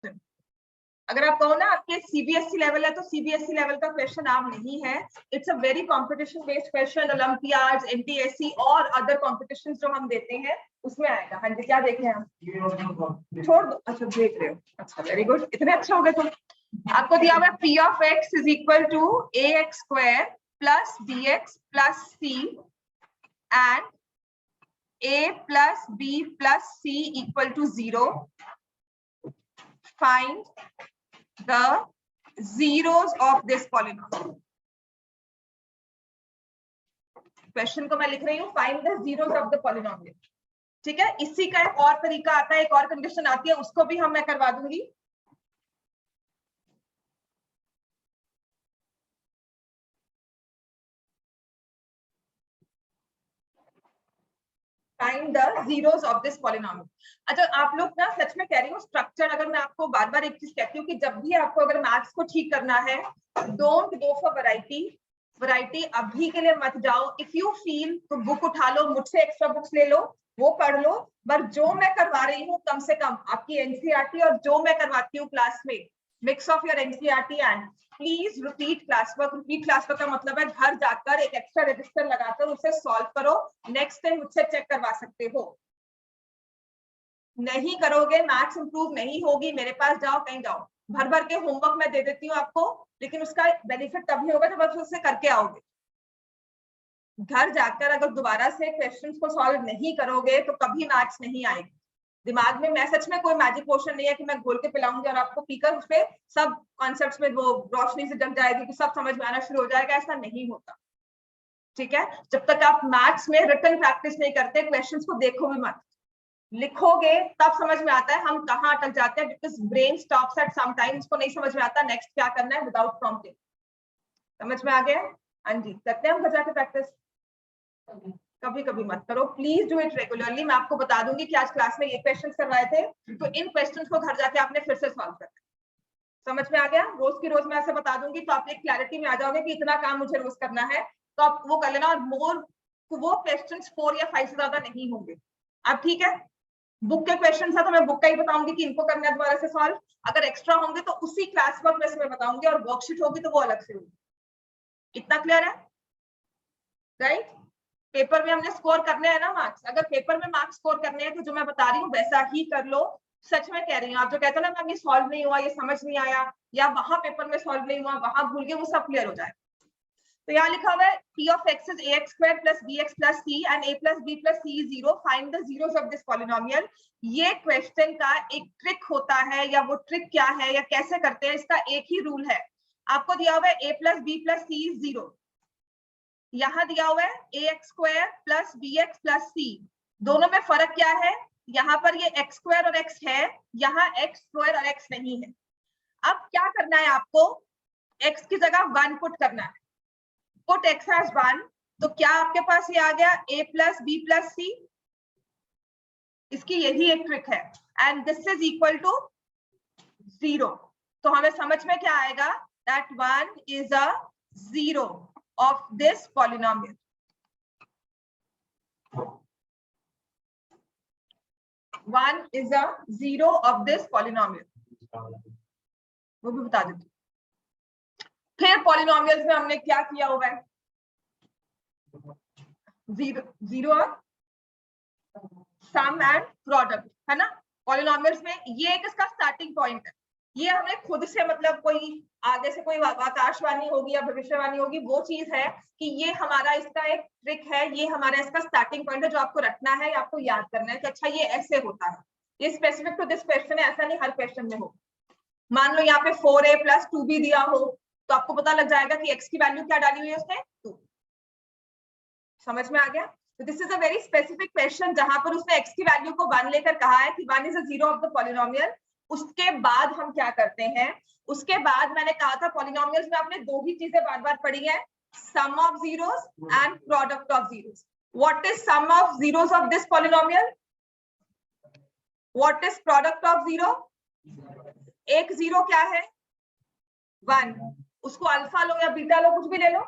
Question. अगर आप कहो ना आपके सीबीएसई लेवल है तो सीबीएसई लेवल का क्वेश्चन आप नहीं है, it's a very competition based question, olympiad, NTSC और अदर कॉम्पिटिशन जो हम देते हैं उसमें आएगा। हाँ जी, क्या देख रहे हैं आप? छोड़ दो, अच्छा देख रहे हो, अच्छा वेरी गुड, इतने अच्छे हो गए तुम। आपको दिया हुआ है p of x is equal to a x square plus b x plus c and a plus b plus c equal to 0. Find the zeros of this polynomial. Question को मैं लिख रही हूँ find the zeros of the polynomial. ठीक है, इसी का एक और तरीका आता है, एक और कंडीशन आती है, उसको भी मैं करवा दूंगी। Find the zeros of this polynomial. अच्छा, आप लोग ना सच में कह रही हूँ स्ट्रक्चर, अगर मैं आपको बार बार एक चीज कहती हूँ कि जब भी आपको अगर मैथ्स को ठीक करना है, डोंट गो फॉर वैरायटी अभी के लिए मत जाओ। इफ यू फील तो बुक उठा लो, मुझसे एक्स्ट्रा बुक्स ले लो, वो पढ़ लो, पर जो मैं करवा रही हूँ कम से कम आपकी एनसीईआरटी और जो मैं करवाती हूँ क्लास में, mix of your NCERT and please repeat class work. Repeat class work का मतलब है घर जाकर एक एक्स्ट्रा रजिस्टर लगाकर उसे सॉल्व करो, नेक्स्ट टाइम मुझसे चेक करवा सकते हो। नहीं करोगे मैथ्स इंप्रूव नहीं होगी, मेरे पास जाओ, कहीं जाओ, भर भर के होमवर्क मैं दे देती हूँ आपको, लेकिन उसका बेनिफिट तभी होगा जब आप उससे करके आओगे। घर जाकर अगर दोबारा से क्वेश्चंस को सॉल्व नहीं करोगे तो कभी मैथ्स नहीं आएगी दिमाग में। मैं सच में कोई मैजिक पोशन नहीं है कि मैं घोल के पिलाऊंगी और आपको पीकर उसमें सब कॉन्सेप्ट्स में वो रोशनी से जग जाएगी कि सब समझ में आना शुरू हो जाएगा, ऐसा नहीं होता। ठीक है, जब तक आप मैथ्स में रिटन प्रैक्टिस नहीं करते, क्वेश्चंस को देखो भी मत, लिखोगे तब समझ में आता है हम कहाँ अटक जाते हैं, because brain stops at some time, उसको नहीं समझ में आता नेक्स्ट क्या करना है विदाउट प्रॉम्प्टिंग। समझ में आ गया? हाँ जी, करते हैं हम घर जाके प्रैक्टिस। कभी कभी मत करो, प्लीज डू इट रेगुलरली। मैं आपको बता दूंगी कि आज क्लास में ये क्वेश्चंस करवाए थे, तो इन क्वेश्चंस को घर जाके आपने फिर से सॉल्व करना है। समझ में आ गया? रोज की रोज मैं ऐसे बता दूंगी तो आप एक क्लैरिटी में आ जाओगे कि इतना काम मुझे रोज करना है, तो आप वो कर लेना। और मोर वो क्वेश्चंस 4 या 5 से ज्यादा नहीं होंगे। अब ठीक है, बुक के क्वेश्चन है तो मैं बुक का ही बताऊंगी कि इनको करना है दोबारा से सॉल्व। अगर एक्स्ट्रा होंगे तो उसी क्लास वर्क में से मैं बताऊंगी, और वर्कशीट होगी तो वो अलग से होगी। इतना क्लियर है? राइट? पेपर में हमने स्कोर करने हैं ना मार्क्स, अगर पेपर में मार्क्स स्कोर करने हैं तो जो मैं बता रही हूँ वैसा ही कर लो। सच में कह रही हूँ, आप जो कहते हो ना मैम ये सॉल्व नहीं हुआ, ये समझ नहीं आया, या वहां पेपर में सॉल्व नहीं हुआ, वहां भूल गए, वो सब क्लियर हो जाए। तो यहाँ लिखा हुआ है p of x is ax square plus bx plus c and a plus b plus c is 0. Find the zeros of this polynomial. ये क्वेश्चन का एक ट्रिक होता है, या वो ट्रिक क्या है या कैसे करते हैं, इसका एक ही रूल है। आपको दिया हुआ है a plus b plus c is 0, यहाँ दिया हुआ है ax square plus bx plus c, दोनों में फर्क क्या है? यहाँ पर ये x square और x है, यहाँ x square और x नहीं है। अब क्या करना है आपको? x की जगह 1 पुट करना है। पुट x as 1, तो क्या आपके पास ये आ गया a plus b plus c? इसकी यही एक ट्रिक है, and this is equal to 0। तो हमें समझ में क्या आएगा? That 1 is a 0 of this polynomial. One is a 0 of this polynomial, वो भी बता देती। फिर पॉलिनोमियल्स में हमने क्या किया हुआ है? जीरो सम एंड प्रोडक्ट, है ना? पॉलिनोमियल्स में ये एक इसका स्टार्टिंग पॉइंट है। ये हमें खुद से, मतलब कोई आगे से कोई आकाशवाणी होगी या भविष्यवाणी होगी, वो चीज है कि ये हमारा इसका एक ट्रिक है, ये हमारा इसका स्टार्टिंग पॉइंट है जो आपको रखना है, आपको याद करना है कि अच्छा ये ऐसे होता है। ये स्पेसिफिक टू दिस क्वेश्चन है, ऐसा नहीं हर क्वेश्चन में हो। मान लो यहाँ पे 4a + 2b दिया हो, तो आपको पता लग जाएगा कि x की वैल्यू क्या डाली हुई है उसने, 2। समझ में आ गया? तो this is a very specific question जहां पर उसने x की वैल्यू को 1 लेकर कहा है कि 1 is a 0 of the polynomial. उसके बाद हम क्या करते हैं? उसके बाद मैंने कहा था पॉलिनोमियल्स में आपने दो ही चीजें बार बार पढ़ी है, sum of zeros and product of zeros. What is sum of zeros of this polynomial? What is product of zero? एक जीरो क्या है? 1। उसको अल्फा लो या बीटा लो, कुछ भी ले लो,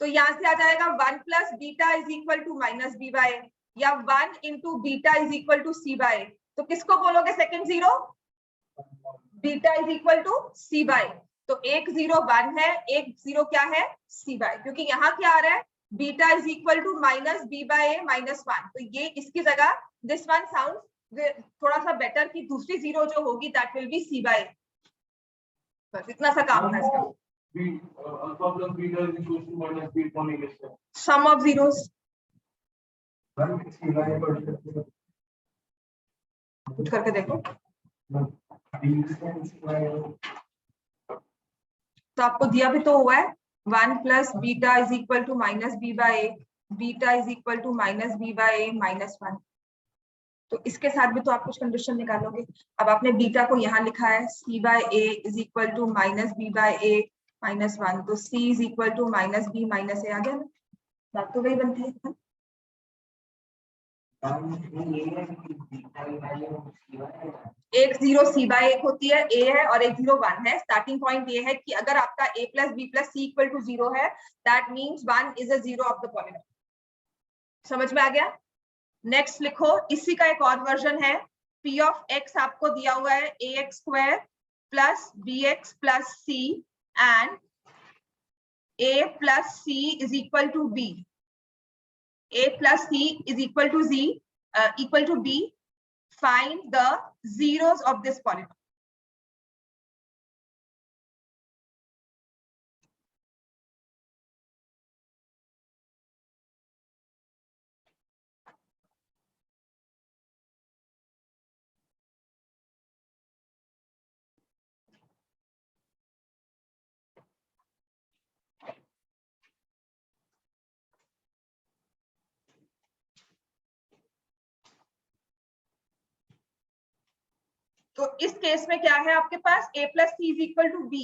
तो यहां से आ जाएगा 1 + beta is equal to -b/a, या 1 × beta is equal to c/a। तो किसको बोलोगे second zero? Beta is equal to c by, तो एक 0 1 है, एक 0 क्या है सी बाय, क्योंकि यहाँ क्या आ रहा है beta is equal to minus b by a minus 1, तो ये इसकी जगह दिस वन साउंड थोड़ा सा बेटर कि दूसरी 0 जो होगी that will be c by, बस इतना सा काम है इसका। सम ऑफ जीरोस कुछ करके देखो, तो आपको दिया भी तो हुआ है 1 plus beta is equal to minus b by a, beta is equal to minus b by a minus 1, तो इसके साथ भी तो आप कुछ कंडीशन निकालोगे। अब आपने बीटा को यहाँ लिखा है c by a is equal to minus b by a minus 1, तो c is equal to minus b minus a आ गया ना, बात तो वही बनती है। एक 0 सी बाय एक होती है, ए है, और एक 0 1 है। स्टार्टिंग पॉइंट ये है कि अगर आपका a plus b plus c equal to 0 है, that means 1 is a 0 of the polynomial. समझ में आ गया? नेक्स्ट लिखो, इसी का एक और वर्जन है, p ऑफ x आपको दिया हुआ है ax square plus bx plus c and a plus c is equal to b, a plus c is equal to equal to b. Find the zeros of this polynomial. तो इस case में क्या है आपके पास a plus c is equal to b,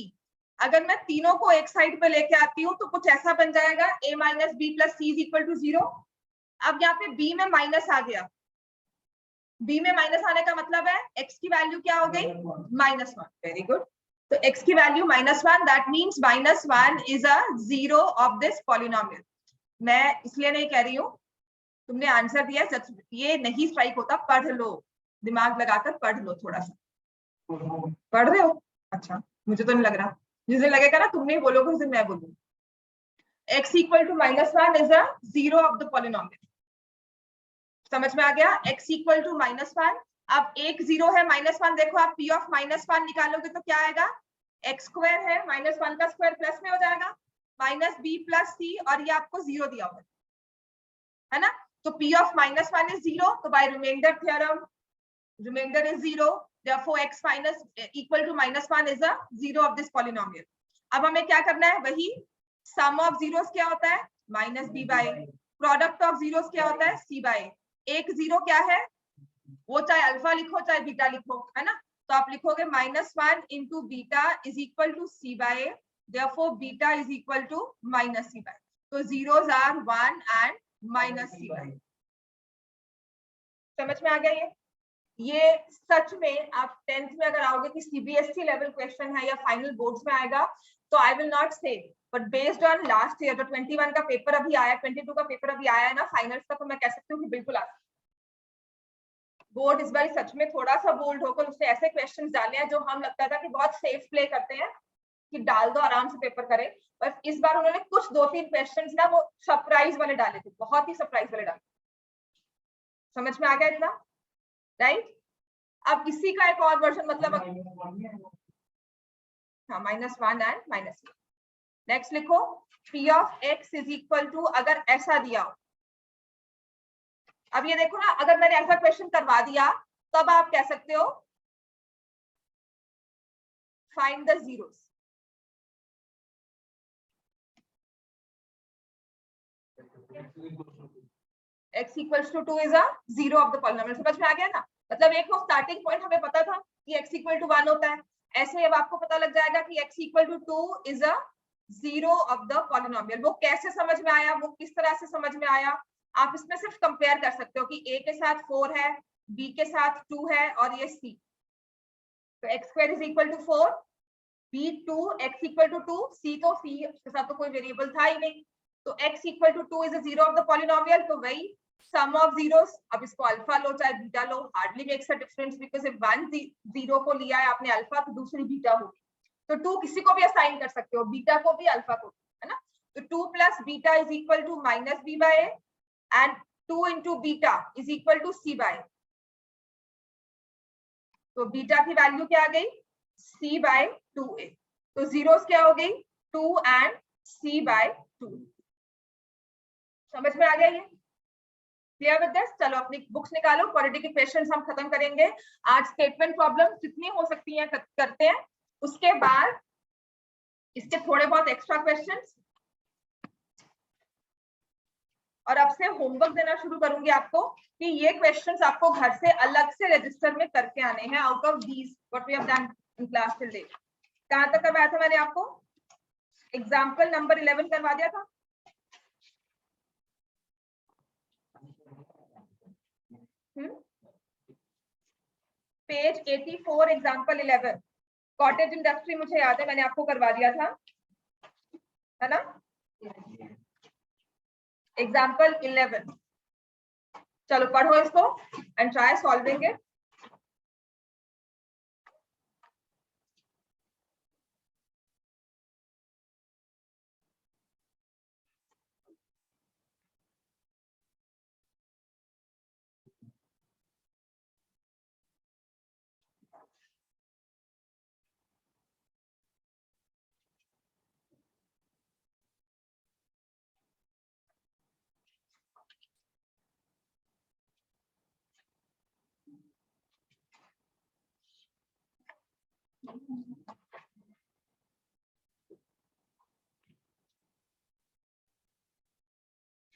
अगर मैं तीनों को एक साइड पे लेके आती हूँ तो कुछ ऐसा बन जाएगा a minus b plus c is equal to 0। अब यहाँ पे b में माइनस आ गया, b में माइनस आने का मतलब है x की वैल्यू क्या हो गई -1, वेरी गुड, तो x की value -1, that means -1 is a 0 of this polynomial. मैं इसलिए नहीं कह रही हूँ, तुमने आंसर दिया, ये नहीं स्ट्राइक होता, पढ़ लो, दिमाग लगाकर पढ़ लो, थोड़ा सा पढ़ रहे हो? अच्छा, मुझे तो नहीं लग रहा, जिसे लगेगा ना तुम नहीं बोलोगे उसे मैं बोलूंगी। x equal to -1 is a 0 of the polynomial. समझ में आ गया? x इक्वल टू -1, अब एक 0 है -1, देखो आप p ऑफ -1 निकालोगे तो क्या आएगा, x स्क्वायर है -1 का स्क्वायर प्लस में हो जाएगा माइनस b प्लस c, और ये आपको 0 दिया हुआ है ना, तो p ऑफ -1 इज 0, तो by remainder theorem remainder is 0, therefore x minus equal to -1 is a 0 of this polynomial। अब हमें क्या करना है, वही sum of zeros क्या होता है minus b by, product of zeros क्या होता है c बाय। एक 0 क्या है, वो चाहे अल्फा लिखो चाहे बीटा लिखो, है ना, तो आप लिखोगे -1 into beta is equal to c by, therefore beta is equal to minus c by, तो zeros are 1 and minus c by. समझ में आ गया? ये सच में आप 10th में अगर आओगे कि सीबीएसई लेवल क्वेश्चन है या फाइनल बोर्ड्स में आएगा, तो आई विल नॉट से, but based on last year, तो 21 का पेपर अभी आया, 22 का पेपर अभी आया है ना फाइनल्स का, तो मैं कह सकती हूँ कि बिल्कुल आ, बोर्ड इस बार सच में थोड़ा सा बोल्ड होकर उसने ऐसे क्वेश्चन डाले हैं जो हम लगता था कि बहुत सेफ प्ले करते हैं कि डाल दो आराम से पेपर करे, बस इस बार उन्होंने कुछ 2-3 क्वेश्चन ना वो सरप्राइज वाले डाले थे, बहुत ही सरप्राइज वाले डाले। समझ में आ गया इतना, राइट? अब इसी का एक और वर्जन, मतलब हाँ -1 एंड -1। नेक्स्ट लिखो, p of x is equal to, अगर ऐसा दिया हो, अब ये देखो ना, अगर मैंने ऐसा क्वेश्चन करवा दिया तब आप कह सकते हो find the zeros. x equals to 2 is a 0 of the polynomial. समझ में आ गया ना, मतलब एक वो स्टार्टिंग पॉइंट हमें पता था कि x इक्वल टू 1 होता है, ऐसे अब आपको पता लग जाएगा कि x equal to 2 is a 0 of the polynomial. वो कैसे समझ में आया, वो किस तरह से समझ में आया, आप इसमें सिर्फ कंपेयर कर सकते हो कि a के साथ 4 है, b के साथ 2 है, और ये c, तो x square is equal to 4, b 2, x equal to 2, c तो c के साथ तो कोई वेरिएबल था ही नहीं, तो x equal to 2 is a 0 of the polynomial, तो वही सम ऑफ जीरोस, अब इसको अल्फा लो चाहे beta low, hardly makes a difference because if one zero को लिया है आपने अल्फा तो दूसरी बीटा होगी, तो 2 किसी को भी असाइन कर सकते हो, बीटा को भी अल्फा को भी, है ना। तो 2 plus beta is equal to minus b by a and 2 into beta is equal to c by. तो बीटा की वैल्यू क्या आ गई, सी बाय 2a। तो जीरोस क्या हो गई, 2 एंड सी बाय 2। समझ में आ गया ये, क्लियर विद दिस। चलो अपनी बुक्स निकालो, क्वालिटी के क्वेश्चंस हम खत्म करेंगे आज। स्टेटमेंट प्रॉब्लम जितनी हो सकती हैं करते हैं, उसके बाद इसके थोड़े बहुत एक्स्ट्रा क्वेश्चंस, और अब से होमवर्क देना शुरू करूंगी आपको कि ये क्वेश्चंस आपको घर से अलग से रजिस्टर में करके आने हैं out of these what we have done in class till date. कहां तक करवाया था मैंने आपको, एग्जाम्पल नंबर 11 करवा दिया था। पेज 84 एग्जाम्पल 11 कॉटेज इंडस्ट्री मुझे याद है मैंने आपको करवा दिया था, है ना। एग्जाम्पल 11, चलो पढ़ो इसको and try solving it.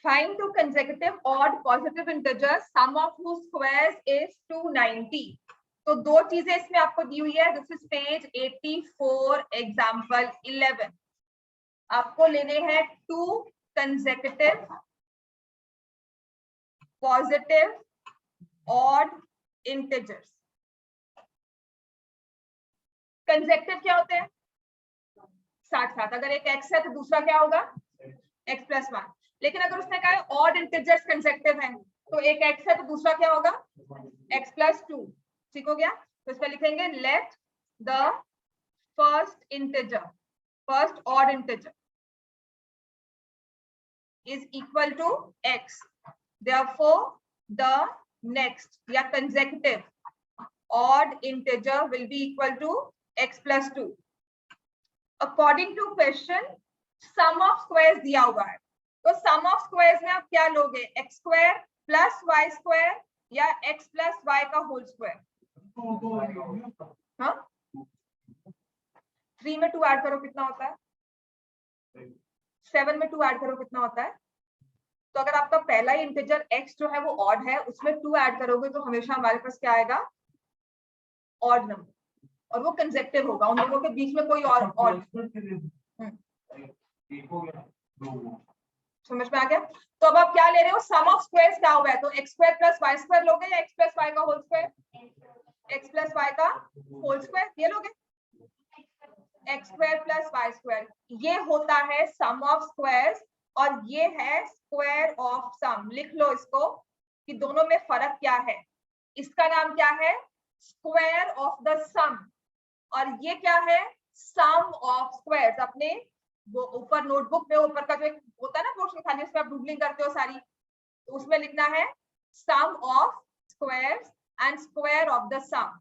Find two consecutive odd positive integers, sum of whose squares is 290. तो दो चीजें इसमें आपको दी हुई है, दिस इज पेज 84 एग्जाम्पल 11। आपको लेने हैं to consecutive positive odd integers. Consecutive क्या होते हैं, साथ साथ, अगर एक x है तो दूसरा क्या होगा x प्लस 1। लेकिन अगर उसने कहा ऑड इंटीजर्स कंसेक्यूटिव हैं तो एक x है तो दूसरा क्या होगा x प्लस 2। ठीक हो गया, तो इस पर लिखेंगे let the first integer, first odd integer is equal to x, therefore the next या consecutive odd integer will be equal to x plus 2। according to question sum of squares दिया हुआ है, तो sum of squares में आप क्या लोगे, x square plus y square या x plus y का whole square। हाँ 3 में 2 ऐड करो कितना होता है, 7 में 2 ऐड करो कितना होता है। तो अगर आपका पहला ही इंटीजर x जो है वो ऑड है, उसमें 2 ऐड करोगे तो हमेशा हमारे पास क्या आएगा, ऑड नंबर, और वो कंसेक्टिव होगा, उन लोगों के बीच में कोई और ऑड। समझ में आ गया। तो अब आप क्या ले रहे हो, सम ऑफ स्क्वायर्स क्या हुआ है, तो x square plus y square लोगे या x प्लस y का whole square, x plus y का होल स्क्वायर ये लोगे, x square plus y square. ये होता है सम ऑफ स्क्वायर्स और ये है स्क्वायर ऑफ सम। लिख लो इसको कि दोनों में फर्क क्या है। इसका नाम क्या है, स्क्वायर ऑफ द सम, और ये क्या है, सम ऑफ स्क्वायर्स। अपने वो ऊपर नोटबुक में ऊपर का जो एक होता है ना पोर्शन खाली, उसमें आप डूडलिंग करते हो सारी, तो उसमें लिखना है sum of squares and square of the sum.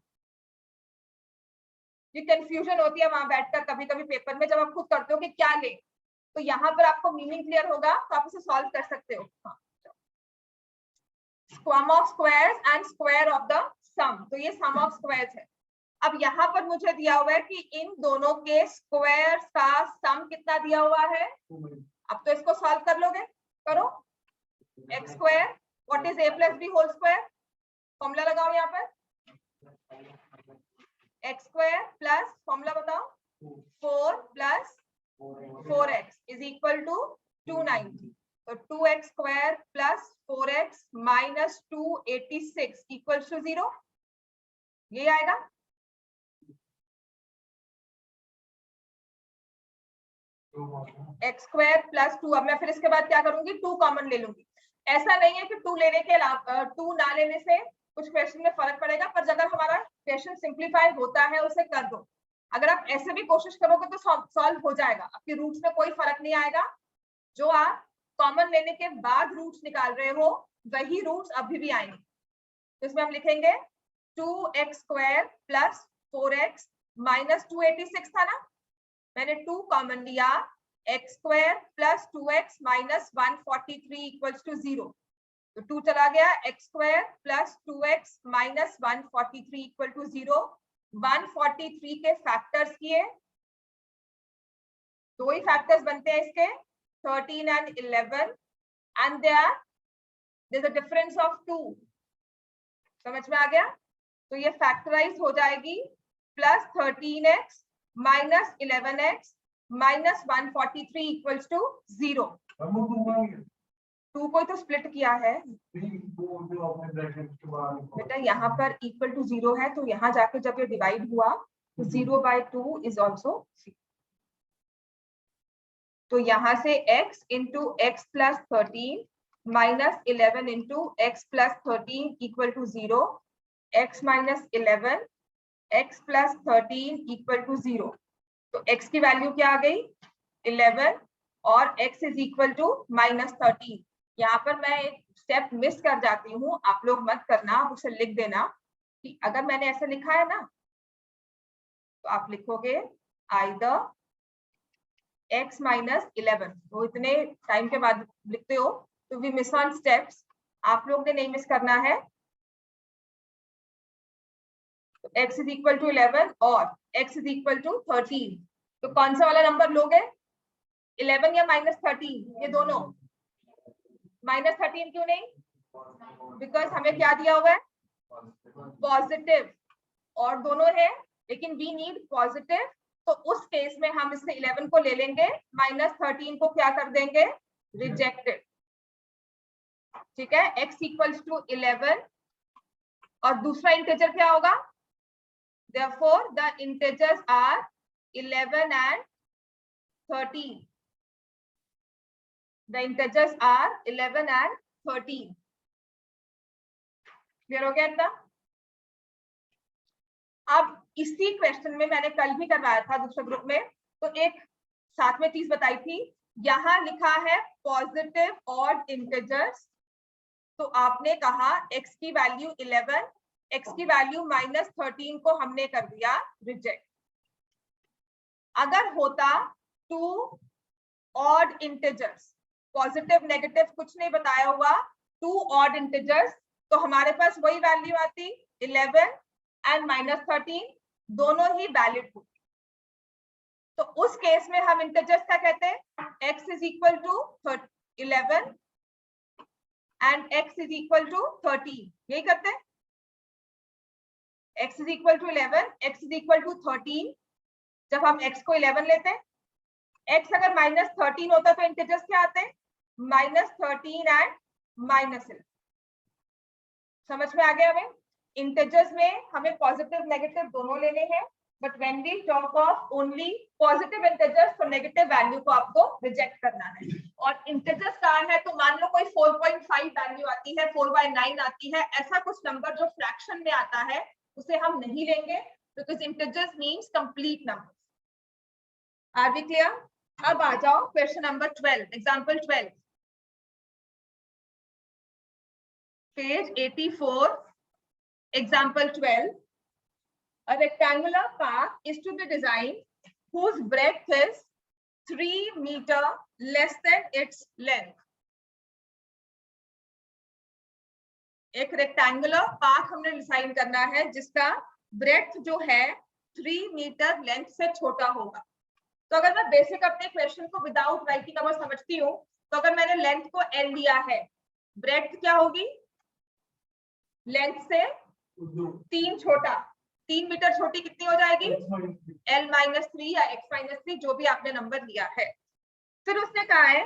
ये कंफ्यूजन होती है वहां बैठकर कभी कभी पेपर में जब आप खुद करते हो कि क्या ले, तो यहाँ पर आपको मीनिंग क्लियर होगा तो आप इसे सॉल्व कर सकते हो। Sum of squares and square of the sum, तो ये सम ऑफ स्क्वायर्स है। अब यहाँ पर मुझे दिया हुआ है कि इन दोनों के स्क्वायर्स का सम कितना दिया हुआ है। अब तो इसको सॉल्व कर लोगे, करो। X square what is a plus b whole square, formula लगाओ यहाँ पर, एक्स स्क्वायर प्लस फॉर्मूला बताओ 4 plus 4x is equal to 290। तो 2x square plus 4x minus 286 equal to 0, ये आएगा। एक्स स्क्वायर प्लस 2, अब मैं फिर इसके बाद क्या करूंगी, 2 कॉमन ले लूंगी, ऐसा नहीं है कि 2 लेने के 2 ना लेने से कुछ क्वेश्चन में फर्क पड़ेगा, पर अगर हमारा क्वेश्चन सिंप्लीफाई होता है उसे कर दो। अगर आप ऐसे भी कोशिश करोगे तो सॉल्व हो जाएगा, आपके रूट्स में कोई फर्क नहीं आएगा। जो आप कॉमन लेने के बाद रूट्स निकाल रहे हो वही रूट्स अभी भी आएंगे। तो इसमें हम लिखेंगे 2x² प्लस 4x माइनस 286 था ना, मैंने 2 कॉमन लिया, x² plus 2x minus 143 equals to 0। तो 2 चला गया, x² plus 2x minus 143 equal to 0। 143 के फैक्टर्स किए, 2 ही फैक्टर्स बनते हैं इसके, 13 and 11, and there is a difference of 2। समझ में आ गया? तो ये फैक्टराइज हो जाएगी, plus 13x minus 11x minus 143 equals to 0। 2 को तो स्प्लिट किया है बेटा, यहाँ पर इक्वल टू 0 है, तो यहाँ जाके जब ये डिवाइड हुआ तो 0/2 इज ऑल्सो 0। तो यहाँ से x into x plus 13 minus 11 into x plus 13 equal to 0, x minus 11 x plus 13 equal to 0। तो x की वैल्यू क्या आ गई 11 और x is equal to minus 13। यहाँ पर मैं एक स्टेप मिस कर जाती हूँ, आप लोग मत करना, आप उसे लिख देना कि अगर मैंने ऐसा लिखा है ना तो आप लिखोगे आइदर x माइनस 11। तो इतने टाइम के बाद लिखते हो तो वी मिस ऑन स्टेप्स, आप लोग ने नहीं मिस करना है। तो x इज इक्वल टू 11 और x इज इक्वल टू 13, तो कौन सा वाला नंबर लोगे 11 या माइनस 13? ये दोनों। माइनस 13 क्यों नहीं? बिकॉज हमें क्या दिया हुआ है पॉजिटिव, और दोनों है लेकिन वी नीड पॉजिटिव, तो उस केस में हम इससे 11 को ले लेंगे, माइनस 13 को क्या कर देंगे रिजेक्टेड। ठीक है, x इक्वल्स टू 11 और दूसरा इंटीजर क्या होगा, therefore the integers are 11 and 13. The integers are 11 and 13. Clear हो गया इतना? अब इसी क्वेश्चन में मैंने कल भी करवाया था दूसरे ग्रुप में, तो एक साथ में चीज बताई थी, यहाँ लिखा है पॉजिटिव ऑड इंटीजर्स, तो आपने कहा x की वैल्यू 11, x की वैल्यू माइनस 13 को हमने कर दिया रिजेक्ट। अगर होता 2 ऑड इंटीजर्स, पॉजिटिव नेगेटिव कुछ नहीं बताया हुआ, 2 ऑड इंटीजर्स, तो हमारे पास वही वैल्यू आती 11 एंड माइनस 13, दोनों ही वैलिड होती। तो उस केस में हम इंटीजर्स क्या कहते हैं, x is equal to 11 and x is equal to 13, यही करते हैं। x is equal to 11, x is equal to 13। जब हम x को 11 लेते हैं, x अगर माइनस 13 होता तो इंटीजर्स क्या आते हैं माइनस 13 एंड माइनस 11। समझ में आ गया? हमें इंटीजर्स में हमें पॉजिटिव नेगेटिव दोनों लेने हैं, but when we talk of only positive integers तो नेगेटिव वैल्यू को आपको रिजेक्ट करना है। और इंटीजर्स कहाँ है, तो मान लो कोई 4.5 वैल्यू आती है, 4/9 आती है, ऐसा कुछ नंबर जो फ्रैक्शन में आता है उसे हम नहीं लेंगे, because integers means complete number. Are we clear? अब आ जाओ question number 12, example 12, page 84, example 12. A rectangular path is to be designed whose breadth is 3 meters less than its length. एक रेक्टेंगुलर पाथ हमने डिजाइन करना है जिसका breadth जो है 3 मीटर लेंथ से छोटा होगा। तो अगर मैं बेसिक अपने क्वेश्चन को विदाउट राइटिंग अगर समझती हूँ, तो अगर मैंने लेंथ को l लिया है, ब्रेड्थ क्या होगी लेंथ से 3 छोटा, 3 मीटर छोटी कितनी हो जाएगी l-3 या x-3, जो भी आपने नंबर लिया है। फिर उसने कहा है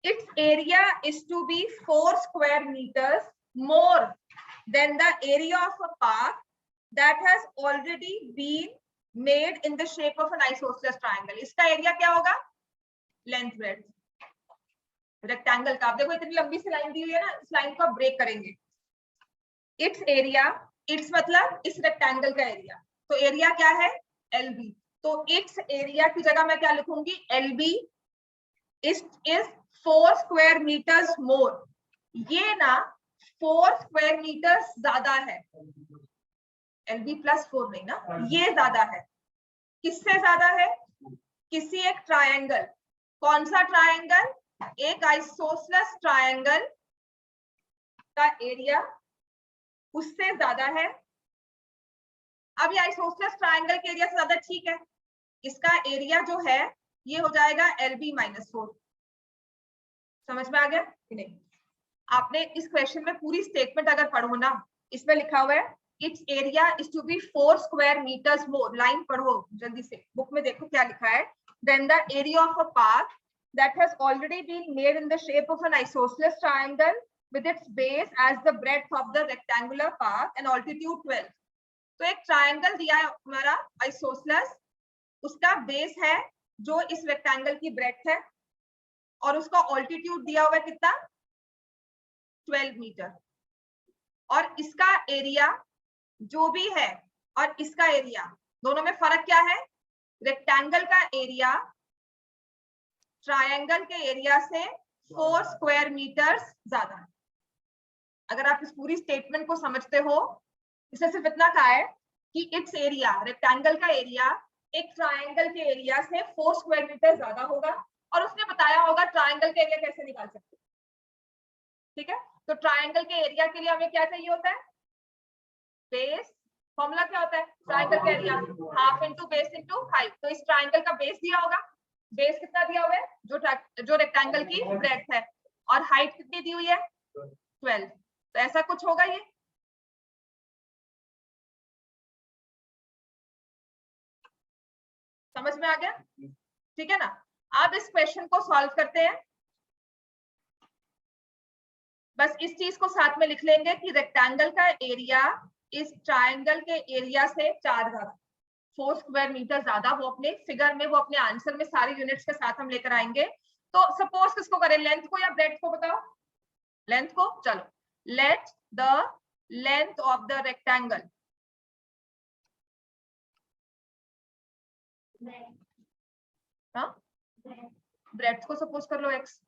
it's area is to be 4 square metres more than the area of a path that has already been made in the shape of an isosceles triangle. इसका एरिया क्या होगा लेंथ ब्रेड्थ। रेक्टेंगल का। आप देखो इतनी लंबी सी लाइन दी हुई है ना, इस लाइन को आप ब्रेक करेंगे। इट्स एरिया, इट्स मतलब इस रेक्टेंगल का एरिया, तो एरिया क्या है LB, तो इट्स एरिया की जगह मैं क्या लिखूंगी LB इज 4 स्क्वायर मीटर्स मोर। ये ना 4 स्क्वायर मीटर्स ज्यादा है, LB प्लस 4 नहीं ना, ये ज्यादा है। किससे ज्यादा है? किसी एक ट्रायंगल, कौन सा ट्रायंगल? एक आइसोसेलेस ट्रायंगल का एरिया उससे ज्यादा है। अब ये आइसोसेलेस ट्रायंगल के एरिया से ज्यादा, ठीक है, इसका एरिया जो है ये हो जाएगा LB माइनस 4। समझ में आ गया कि नहीं? आपने इस क्वेश्चन में पूरी स्टेटमेंट अगर पढ़ो ना, इसमें लिखा हुआ है it's area is to be 4 square metres more. Line पढ़ो जल्दी से, बुक में देखो क्या लिखा है। Then the area of a path that has already been made in the shape of an isosceles triangle with its base as the breadth of the rectangular path and altitude 12। तो एक triangle दिया है हमारा isosceles, उसका base है जो इस rectangle की ब्रेड्थ है, और उसका ऑल्टीट्यूड दिया हुआ है कितना 12 मीटर, और इसका एरिया जो भी है और इसका एरिया, दोनों में फर्क क्या है? रेक्टेंगल का एरिया ट्रायंगल के एरिया से 4 स्क्वायर मीटर्स ज्यादा है। अगर आप इस पूरी स्टेटमेंट को समझते हो, इससे सिर्फ इतना कहा है कि इट्स एरिया, रेक्टेंगल का एरिया एक ट्रायंगल के एरिया से 4 स्क्वायर मीटर ज्यादा होगा, और उसने बताया होगा ट्रायंगल के एरिया कैसे निकाल सकते हैं। ठीक है, तो ट्रायंगल के एरिया के लिए हमें क्या चाहिए होता है? बेस। फॉर्मूला क्या होता है ट्रायंगल का area? Half into base into height. तो इस ट्रायंगल का बेस दिया होगा, बेस कितना दिया हुआ है? जो रेक्टेंगल की ब्रेड्थ है, और हाइट कितनी दी हुई है 12। तो ऐसा कुछ होगा ये। समझ में आ गया? ठीक है ना? अब इस क्वेश्चन को सॉल्व करते हैं। बस इस चीज को साथ में लिख लेंगे कि रेक्टेंगल का एरिया इस ट्रायंगल के एरिया से 4 स्क्वायर मीटर ज्यादा। वो अपने फिगर में, वो अपने आंसर में सारी यूनिट्स के साथ हम लेकर आएंगे। तो सपोज किसको करें, लेंथ को या ब्रेड्थ को? बताओ लेंथ को। चलो, let the length of the rectangle breadth को सपोज कर लो x।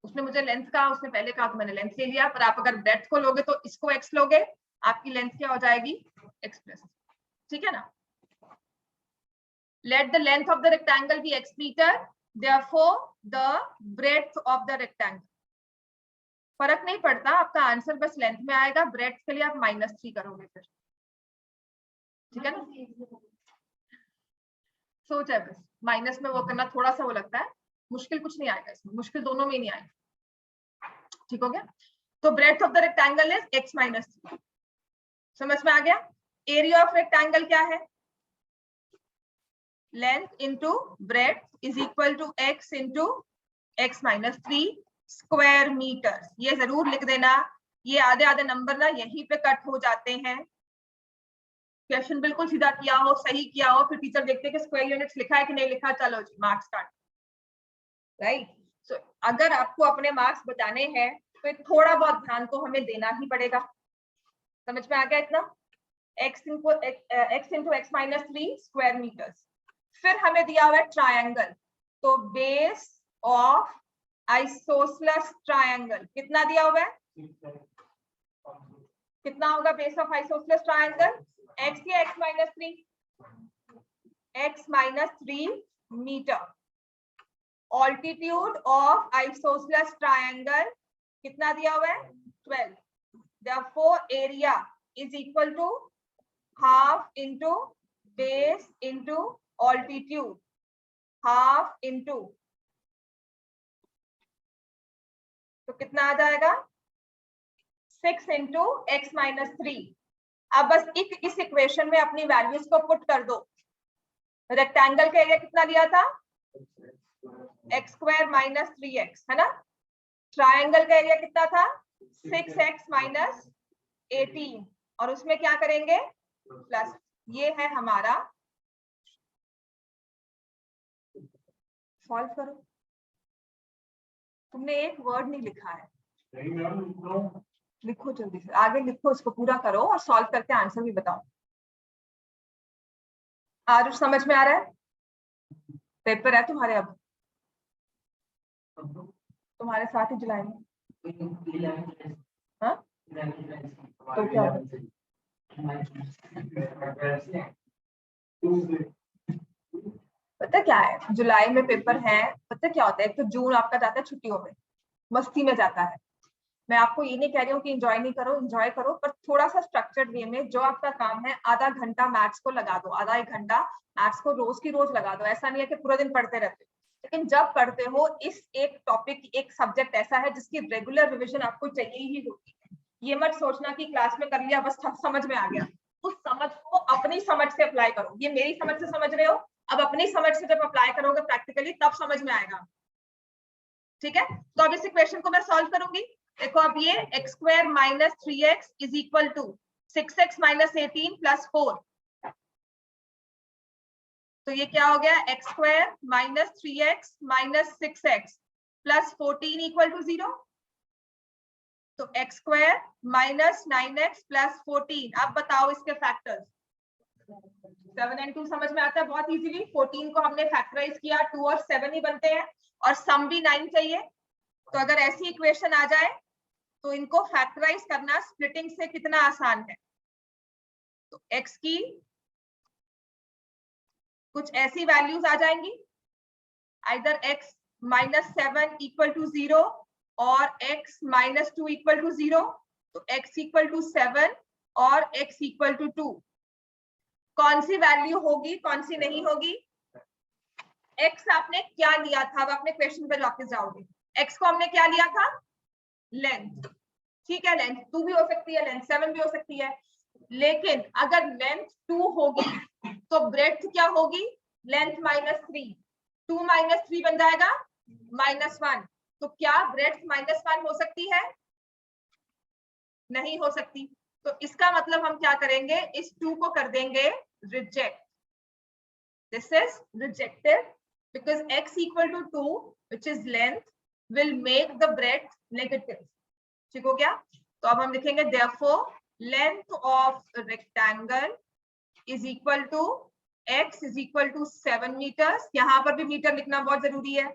उसने मुझे लेंथ कहा, उसने पहले कहा तो मैंने लेंथ ले लिया, पर आप अगर ब्रेड्थ को लोगे तो इसको x लोगे, आपकी लेंथ क्या हो जाएगी x प्लस। ठीक है ना? Let the length of the rectangle be x meter, therefore the breadth of the rectangle। फर्क नहीं पड़ता, आपका आंसर बस लेंथ में आएगा, ब्रेड्थ के लिए आप -3 करोगे फिर। ठीक है ना? सोच है बस, माइनस में वो करना थोड़ा सा वो लगता है, मुश्किल कुछ नहीं आएगा इसमें, मुश्किल दोनों में ही नहीं आएगा। ठीक हो गया? तो breadth of the rectangle is x -3। समझ में आ गया? एरिया ऑफ रेक्टेंगल क्या है? Length into breadth is equal to x into x -3 square metre. ये जरूर लिख देना, ये आधे आधे नंबर ना यहीं पे कट हो जाते हैं। क्वेश्चन बिल्कुल सीधा किया हो, सही किया हो, फिर टीचर देखते कि स्क्वायर यूनिट्स लिखा है कि नहीं लिखा, चलो जी मार्क्स काट। राइट? सो अगर आपको अपने मार्क्स बचाने हैं तो थोड़ा बहुत ध्यान तो हमें देना ही पड़ेगा। समझ में आ गया इतना? x into x -3 square metres. फिर हमें दिया हुआ है ट्रायंगल, तो बेस ऑफ आइसोसेलेस ट्रायंगल कितना दिया हुआ है? कितना होगा base of isosceles triangle? x या x -3? x -3 metre. Altitude of isosceles triangle कितना दिया हुआ है? 12। therefore area is equal to half into base into altitude, half into, तो कितना आ जाएगा 6 into x -3। अब बस इस इक्वेशन में अपनी वैल्यूज को पुट कर दो। रेक्टेंगल का एरिया कितना दिया था? x² -3x, है ना? ट्रायंगल का एरिया कितना था? 6x - 18, और उसमें क्या करेंगे प्लस। ये है हमारा, सॉल्व करो। तुमने एक वर्ड नहीं लिखा है। लिखो जल्दी से, आगे लिखो, इसको पूरा करो और सॉल्व करके आंसर भी बताओ। आज समझ में आ रहा है? पेपर है तुम्हारे अब, तुम्हारे 7 जुलाई में। हाँ तो क्या पता क्या है, जुलाई में पेपर है। पता क्या होता है, एक तो जून आपका जाता है छुट्टियों में, मस्ती में जाता है। मैं आपको ये नहीं कह रही हूँ कि एंजॉय नहीं करो, एंजॉय करो, पर थोड़ा सा स्ट्रक्चर्ड वे में। जो आपका काम है, आधा घंटा मैथ्स को लगा दो, आधा 1 घंटा मैथ्स को रोज की रोज लगा दो। ऐसा नहीं है कि पूरा दिन पढ़ते रहते हो, लेकिन जब पढ़ते हो इस एक टॉपिक, एक सब्जेक्ट ऐसा है जिसकी रेगुलर रिविजन आपको चाहिए ही होती है। ये मत सोचना कि क्लास में कर लिया बस समझ में आ गया। उस समझ को अपनी समझ से अप्लाई करो। ये मेरी समझ से समझ रहे हो, अब अपनी समझ से जब अप्लाई करोगे प्रैक्टिकली तब समझ में आएगा। ठीक है, तो अब इस इक्वेशन को मैं सॉल्व करूंगी। देखो अब ये x square minus 3x is equal to 6x minus 18 plus 4। तो ये क्या हो गया, x square minus 3x minus 6x plus 14 equal to 0। तो x square minus 9x plus 14। अब बताओ इसके फैक्टर्स। 7 and 2 समझ में आता है बहुत इजीली। 14 को हमने फैक्टराइज किया, 2 और 7 ही बनते हैं, और सम भी 9 चाहिए। तो अगर ऐसी इक्वेशन आ जाए तो इनको फैक्टराइज करना स्प्लिटिंग से कितना आसान है। तो x की कुछ ऐसी वैल्यूज आ जाएंगी, either x minus 7 equal to 0 और x माइनस 2 इक्वल टू 0। तो x इक्वल टू 7 और x इक्वल टू 2। कौन सी वैल्यू होगी, कौन सी नहीं होगी? x आपने क्या लिया था, अब अपने क्वेश्चन पर वापस जाओगे। x को हमने क्या लिया था, लेंथ। ठीक है, लेंथ 2 भी हो सकती है, लेंथ 7 भी हो सकती है। लेकिन अगर लेंथ 2 होगी तो ब्रेड्थ क्या होगी, लेंथ माइनस 3। 2 माइनस 3 बन जाएगा -1। तो क्या ब्रेड्थ -1 हो सकती है? नहीं हो सकती। तो इसका मतलब हम क्या करेंगे, इस 2 को कर देंगे reject. This is rejected because x equal to 2 which is length will make the breadth negative। ठीक हो गया? तो अब हम लिखेंगे therefore length of rectangle is equal to x is equal to 7 meters। यहाँ पर भी मीटर लिखना बहुत जरूरी है।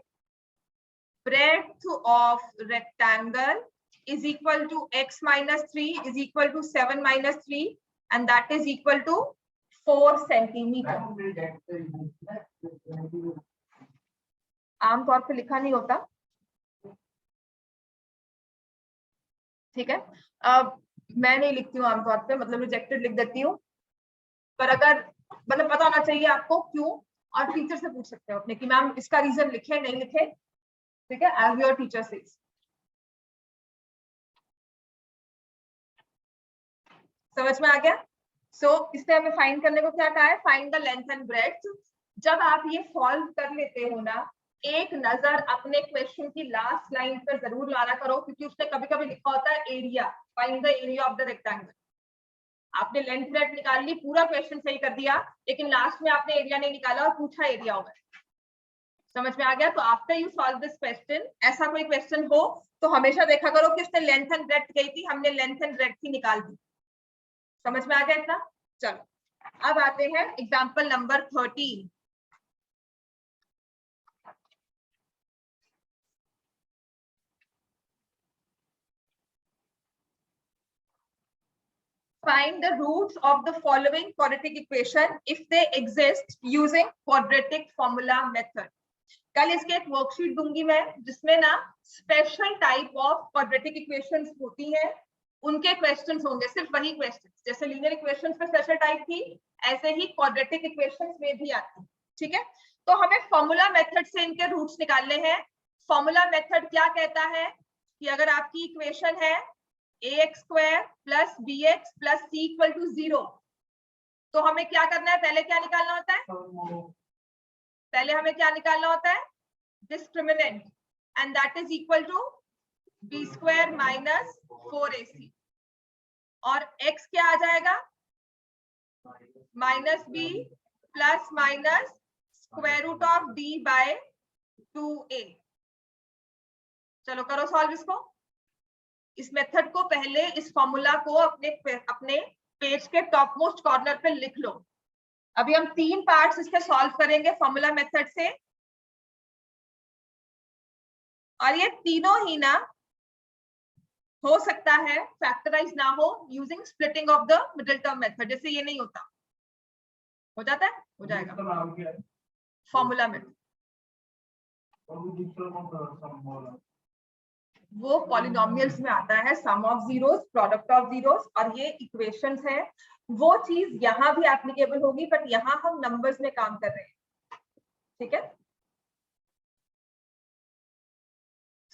breadth of rectangle is equal to x minus 3 is equal to 7 minus 3 and that is equal to 4 centimeter। आमतौर पे लिखा नहीं होता, ठीक है। अब मैं नहीं लिखती हूँ आमतौर पे, मतलब रिजेक्टेड लिख देती हूँ। पर अगर मतलब पता होना चाहिए आपको क्यों, और टीचर से पूछ सकते हो अपने कि मैम इसका रीजन लिखे नहीं लिखे। ठीक है, एज योर टीचर सेज। समझ में आ गया? सो इससे हमें फाइंड करने को क्या कहा है, find the length and breadth. जब आप ये सॉल्व कर लेते हो ना, एक नजर अपने क्वेश्चन की लास्ट लाइन पर जरूर लाना करो, क्योंकि उसने कभी कभी लिखा होता है area, find the area of the rectangle. आपने लेंथ ब्रेड्थ निकाल ली, पूरा क्वेश्चन सही कर दिया, लेकिन लास्ट में आपने एरिया नहीं निकाला और पूछा एरिया होगा। समझ में आ गया? तो after you solve this question, ऐसा कोई क्वेश्चन हो तो हमेशा देखा करो कि उसने लेंथ एंड ब्रेड्थ गई थी, हमने लेंथ एंड ब्रेड्थ ही निकाल दी। समझ में आ गया इतना? चलो अब आते हैं example number 13। Find the roots of the following quadratic equation if they exist using quadratic formula method। कल इसके एक वर्कशीट दूंगी मैं, जिसमें ना special type of quadratic equations होती हैं, उनके क्वेश्चंस होंगे, सिर्फ वही क्वेश्चंस। जैसे लीनियर इक्वेशंस में स्पेशल टाइप थी, ऐसे ही क्वाड्रेटिक इक्वेशंस में भी आती। ठीक है, तो हमें फॉर्मूला मेथड से इनके रूट्स निकालने हैं। फॉर्मूला मेथड क्या कहता है कि अगर आपकी इक्वेशन है ax square plus bx plus c equal to 0, तो हमें क्या करना है, पहले क्या निकालना होता है, पहले हमें क्या निकालना होता है, discriminant, and that is equal to b square minus 4ac। और x क्या आ जाएगा, minus b plus minus square root of d by 2a। चलो करो सॉल्व इसको। इस मेथड को पहले इस फॉर्मूला को अपने पेज के टॉप मोस्ट कॉर्नर पे लिख लो। अभी हम 3 पार्ट्स इसके सॉल्व करेंगे फॉर्मूला मेथड से, और ये तीनों ही ना हो सकता है फैक्टराइज ना हो using splitting of the middle term method. जैसे ये नहीं होता, हो जाता है, हो जाएगा फॉर्मूला मेथड। वो पॉलिनोमियल्स में आता है, sum of zeros, product of zeros, और ये इक्वेशंस है। वो चीज यहाँ भी एप्लीकेबल होगी, बट यहाँ हम नंबर्स में काम कर रहे हैं। ठीक है,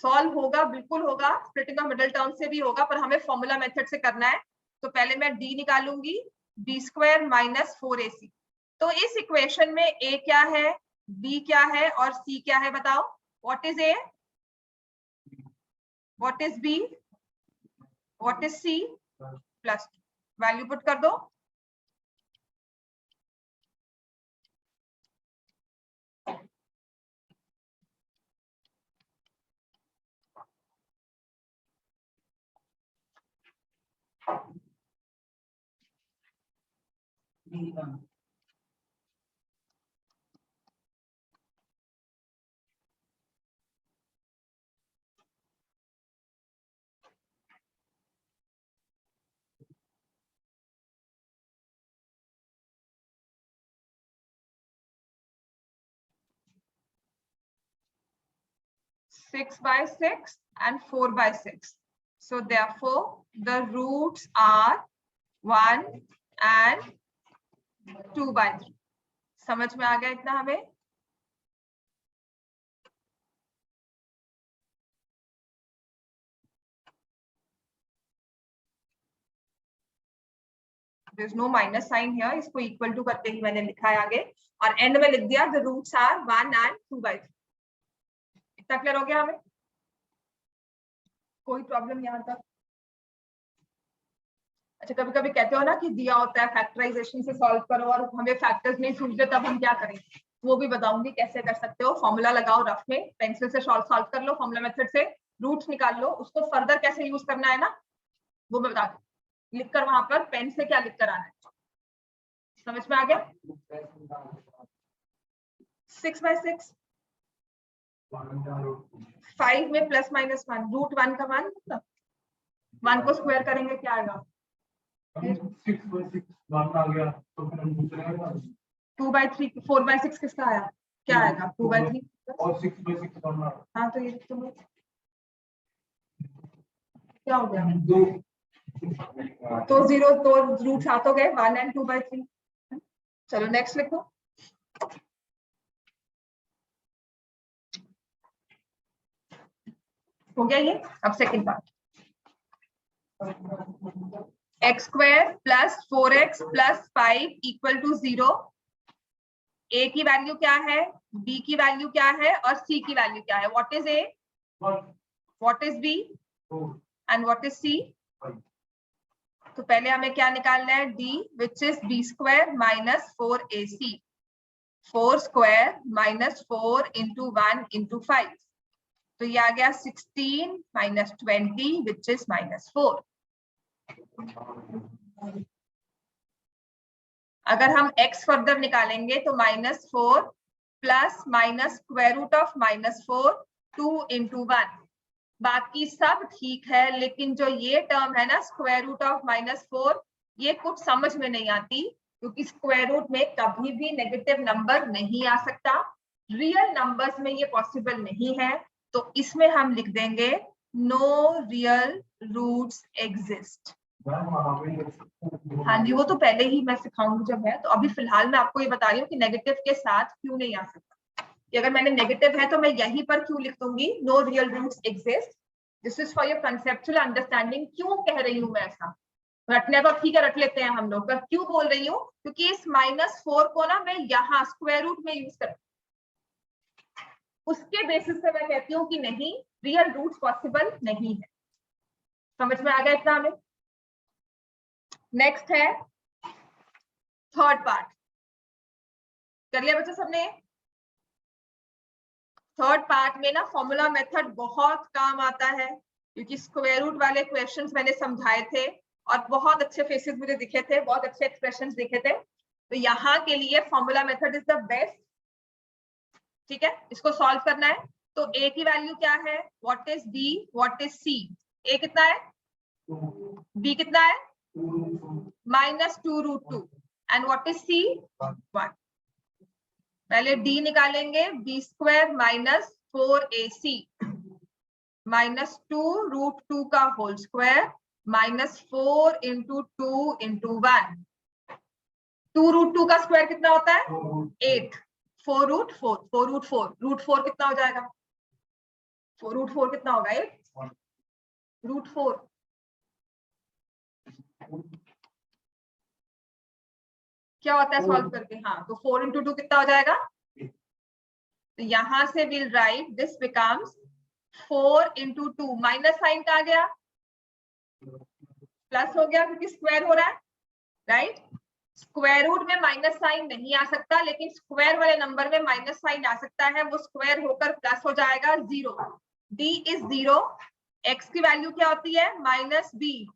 सॉल्व होगा, बिल्कुल होगा, स्प्लिटिंग ऑफ मिडिल टर्म से भी होगा, पर हमें फॉर्मूला मेथड से करना है। तो पहले मैं डी निकालूंगी, बी स्क्वायर माइनस 4ac। तो इस इक्वेशन में a क्या है, b क्या है और c क्या है, बताओ। What is a, what is b, what is c, plus value put कर दो। Six by 6 and 4 by 6. So therefore the roots are 1 and 2 by 3. समझ में आ गया इतना हमें? There is no minus sign here. इसको इक्वल टू करके ही मैंने लिखा है आगे, और एंड में लिख दिया the roots are 1 and 2 by 3. इतना क्लियर हो गया हमें? कोई प्रॉब्लम यहाँ तक? अच्छा, कभी कभी कहते हो ना कि दिया होता है फैक्टराइजेशन से सॉल्व करो और हमें फैक्टर्स नहीं सूझते, तब हम क्या करें, वो भी बताऊंगी कैसे कर सकते हो। फॉर्मूला लगाओ रफ में, पेंसिल से सॉल्व कर लो, फॉर्मूला मेथड से रूट्स निकाल लो, उसको फर्दर कैसे यूज करना है ना वो मैं बता दूं। लिखकर वहां पर पेन से क्या लिख कर आना है, समझ में आ गया? 6 by 6, 5 में प्लस माइनस 1, रूट 1 का मान 1 को स्क्वायर करेंगे क्या आएगा? 6 by 6 1 आ गया, तो फिर हम दूसरे 2 by 3, 4 by 6 किसका आया, क्या आएगा? 2 by 3 और 6 by 6 करना। हाँ, तो ये तो क्या हो गया? 2 तो 0, तो रूट 7 हो गए, 1 and 2 by 3। चलो नेक्स्ट लिखो। हो गया ये। अब second part, x square plus 4x plus 5 equal to 0। a की वैल्यू क्या है, b की वैल्यू क्या है और c की वैल्यू क्या है? What is a, what is b and what is c? तो पहले हमें क्या निकालना है, d which is b square minus 4ac। 4 square minus 4 into 1 into 5, तो ये आ गया 16 माइनस 20 विच इज माइनस 4। अगर हम x फर्दर निकालेंगे तो -4 plus minus square root of -4 2 into 1। बाकी सब ठीक है, लेकिन जो ये टर्म है ना स्क्वायर रूट ऑफ -4, ये कुछ समझ में नहीं आती, क्योंकि स्क्वायर रूट में कभी भी नेगेटिव नंबर नहीं आ सकता। रियल नंबर्स में ये पॉसिबल नहीं है, तो इसमें हम लिख देंगे नो रियल रूट्स एग्जिस्ट। हाँ जी, वो तो पहले ही मैं सिखाऊंगी जब है, तो अभी फिलहाल मैं आपको ये बता रही हूँ कि नेगेटिव के साथ क्यों नहीं आ सकता। कि अगर मैंने नेगेटिव है तो मैं यहीं पर क्यों लिख दूंगी no real roots exist. This is for your conceptual understanding. क्यों कह रही हूँ मैं ऐसा, रटने को ठीक है रट लेते हैं हम लोग, पर क्यों बोल रही हूँ, क्योंकि इस -4 को ना मैं यहाँ स्क्वायर रूट में यूज कर, उसके बेसिस पे मैं कहती हूँ कि नहीं, रियल रूट्स पॉसिबल नहीं है। समझ में आ गया इतना हमें? नेक्स्ट है थर्ड पार्ट। कर लिया बच्चों सबने? थर्ड पार्ट में ना फॉर्मूला मेथड बहुत काम आता है, क्योंकि स्क्वायर रूट वाले क्वेश्चंस मैंने समझाए थे और बहुत अच्छे फेसेस मुझे दिखे थे, बहुत अच्छे एक्सप्रेशंस दिखे थे। तो यहाँ के लिए formula method is the best. ठीक है, इसको सॉल्व करना है। तो a की वैल्यू क्या है, what is b, what is c। a कितना है, b कितना है, -2√2 एंड व्हाट इज c, 1। पहले d निकालेंगे, b² माइनस 4ac -2√2 का होल स्क्वायर -4 × 2 × 1। 2√2 का स्क्वायर कितना होता है, 8। 4√4, 4√4, √4 कितना हो जाएगा, 4√4 कितना होगा, 8 √4। क्या होता है सॉल्व करके, हाँ, तो 4 × 2 कितना हो जाएगा। तो यहां से will write this becomes 4 × 2, minus sign कहा गया, प्लस हो गया क्योंकि स्क्वायर हो रहा है, राइट। स्क्वायर रूट में माइनस साइन नहीं आ सकता, लेकिन स्क्वायर वाले नंबर में माइनस साइन आ सकता है, वो स्क्वायर होकर प्लस हो जाएगा 0। d इज 0, x की वैल्यू क्या होती है, -b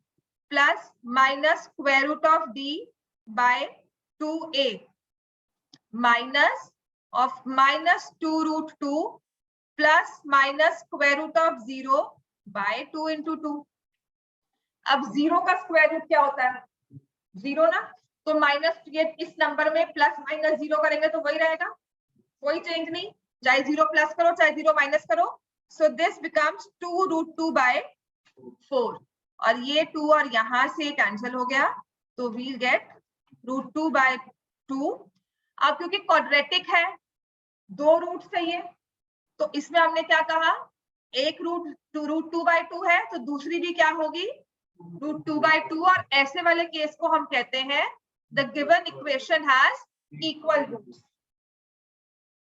plus square root of d by 2a minus of -2√2 plus square root of 0 by 2 × 2। अब 0 का स्क्वायर रूट क्या होता है, 0 ना, तो माइनस, ये इस नंबर में प्लस माइनस 0 करेंगे तो वही रहेगा, कोई चेंज नहीं, चाहे 0 प्लस करो चाहे 0 माइनस करो। सो दिस बिकम्स 2√2 बाय 4, और ये 2 और यहां से कैंसिल हो गया, तो वील गेट √2 बाय 2। अब क्योंकि क्वाड्रेटिक है, 2 रूट चाहिए, तो इसमें हमने क्या कहा, एक √2 बाय 2 है, तो दूसरी भी क्या होगी, √2 बाय 2। और ऐसे वाले केस को हम कहते हैं the given equation has equal roots,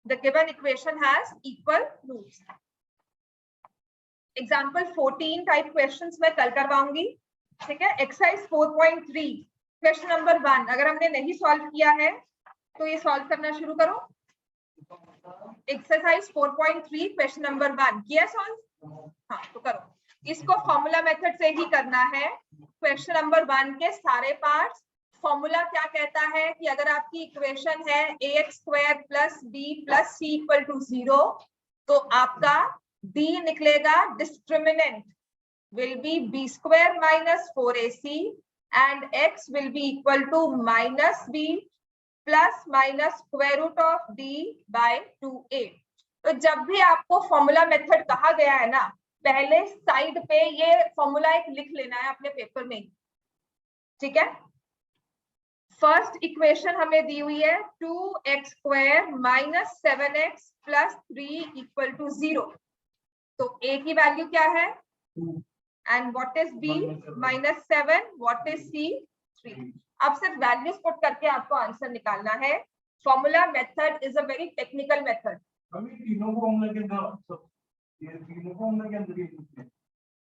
the given equation has equal roots। Example 14 type questions मैं कल करवाऊंगी, ठीक है। एक्सरसाइज 4.3 क्वेश्चन नंबर 1 अगर हमने नहीं सॉल्व किया है तो ये सॉल्व करना शुरू करो। एक्सरसाइज 4.3 क्वेश्चन नंबर 1 किया सॉल्व, हाँ तो करो। इसको फॉर्मूला मेथड से ही करना है। क्वेश्चन नंबर 1 के सारे पार्ट्स, फॉर्मूला क्या कहता है कि अगर आपकी इक्वेशन है ax² + b + c = 0, तो आपका d निकलेगा, discriminant will be b² - 4ac and x will be equal to -b plus square root of d by 2a। तो जब भी आपको फॉर्मूला मेथड कहा गया है ना, पहले साइड पे ये फॉर्मूला एक लिख लेना है अपने पेपर में, ठीक है। फर्स्ट इक्वेशन हमें दी हुई है 2x² - 7x + 3 = 0। तो a की वैल्यू क्या है, and what is b, -7, what is c, 3। अब सिर्फ वैल्यूज पुट करके आपको आंसर निकालना है। Formula method is a very technical method.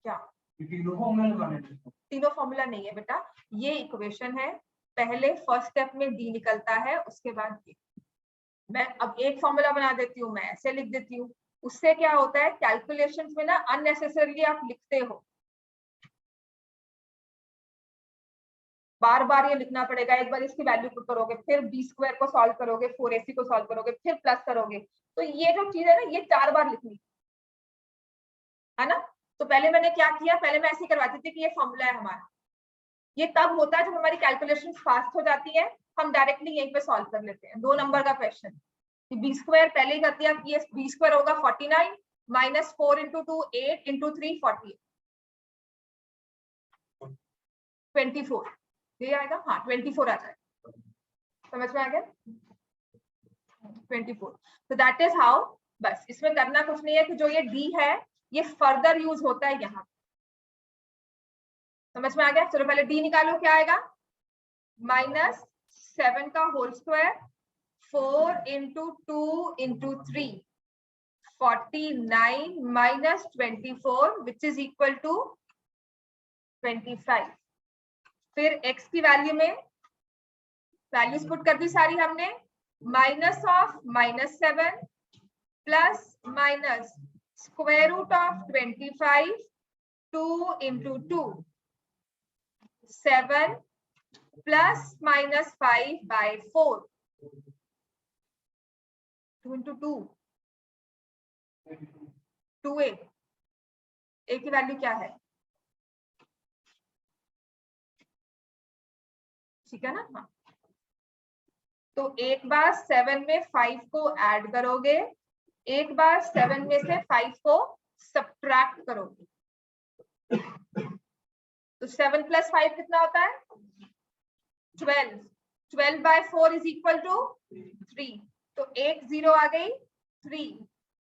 क्या तीनों फॉर्मूला नहीं है बेटा, ये इक्वेशन है, पहले फर्स्ट स्टेप में d निकलता है, उसके बाद a। मैं अब एक फॉर्मूला बना देती हूँ, मैं ऐसे लिख देती हूँ, उससे क्या होता है कैलकुलेशंस में ना अननेसेसरली आप लिखते हो, बार बार ये लिखना पड़ेगा। एक बार इसकी वैल्यू पुट करोगे, फिर b² को सॉल्व करोगे, 4ac को सॉल्व करोगे, फिर प्लस करोगे, तो ये जो चीज है ना, ये 4 बार लिखनी है ना। तो पहले मैंने क्या किया, पहले मैं ऐसे करवाती थी कि ये फॉर्मूला है हमारा, ये तब होता है जब हमारी कैलकुलेशन फास्ट हो जाती है, हम डायरेक्टली यहीं पे सॉल्व कर लेते हैं। 2 नंबर का क्वेश्चन, b² पहले ही कर दिया कि ये b² होगा 49 - 4 × 2 8 × 3 48 24, ये आएगा, हाँ 24 आ जाएगा, समझ में आ गया 24। तो दैट इज हाउ, बस इसमें करना कुछ नहीं है कि जो ये d है ये फर्दर यूज होता है यहाँ, समझ में आ गया। चलो पहले d निकालो, क्या आएगा, -7 का whole square 4 × 2 × 3 49 - 24 which is equal to 25। फिर x की वैल्यू में वैल्यूज पुट कर दी सारी हमने, -7 plus minus square root of 25, 2 into 2, 7 plus minus 5 by 4, 2 into 2, 2a, a की वैल्यू क्या है, ठीक है ना। हाँ, तो एक बार 7 में 5 को ऐड करोगे, एक बार 7 में से 5 को सब्ट्रैक्ट करोगे, तो 7 प्लस 5 कितना होता है 12, 12 by 4 इज इक्वल टू 3, तो एक 0 आ गई 3,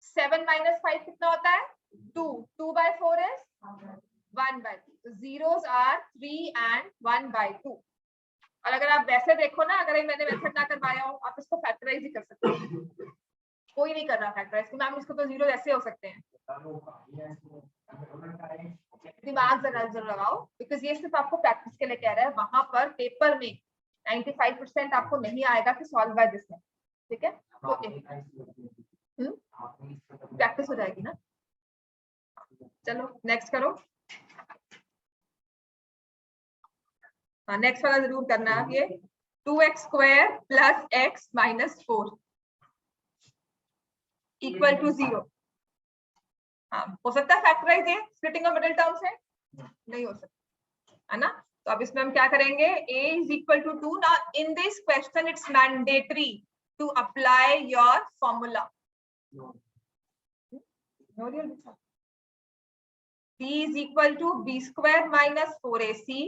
7 minus 5 कितना होता है 2, 2 by 4 is 1 by 2, तो zeros are 3 and 1 by 2। और अगर आप वैसे देखो ना, अगर मैंने मेथड ना करवाया हो, आप इसको फैक्टराइज ही कर सकते हो, कोई नहीं कर रहा फैक्टराइज, मैम इसको तो जीरो ऐसे हो सकते हैं, दिमाग जरूर लगाओ, बिकॉज ये सिर्फ आपको प्रैक्टिस के लिए कह रहा है, वहां पर पेपर में 95% आपको नहीं आएगा कि सॉल्व बाय दिस है, ठीक है, तो प्रैक्टिस हो जाएगी ना। चलो नेक्स्ट करो, हाँ नेक्स्ट वाला जरूर करना है, ये 2x square plus x minus 4 equal to 0। हाँ हो सकता है फैक्टराइज है, स्प्लिटिंग ऑफ मिडिल टर्म्स है, नहीं हो सकता है ना। तो अब इसमें हम क्या करेंगे, a is equal to 2। now in this question it's mandatory to apply your formula, b is equal to b square minus 4ac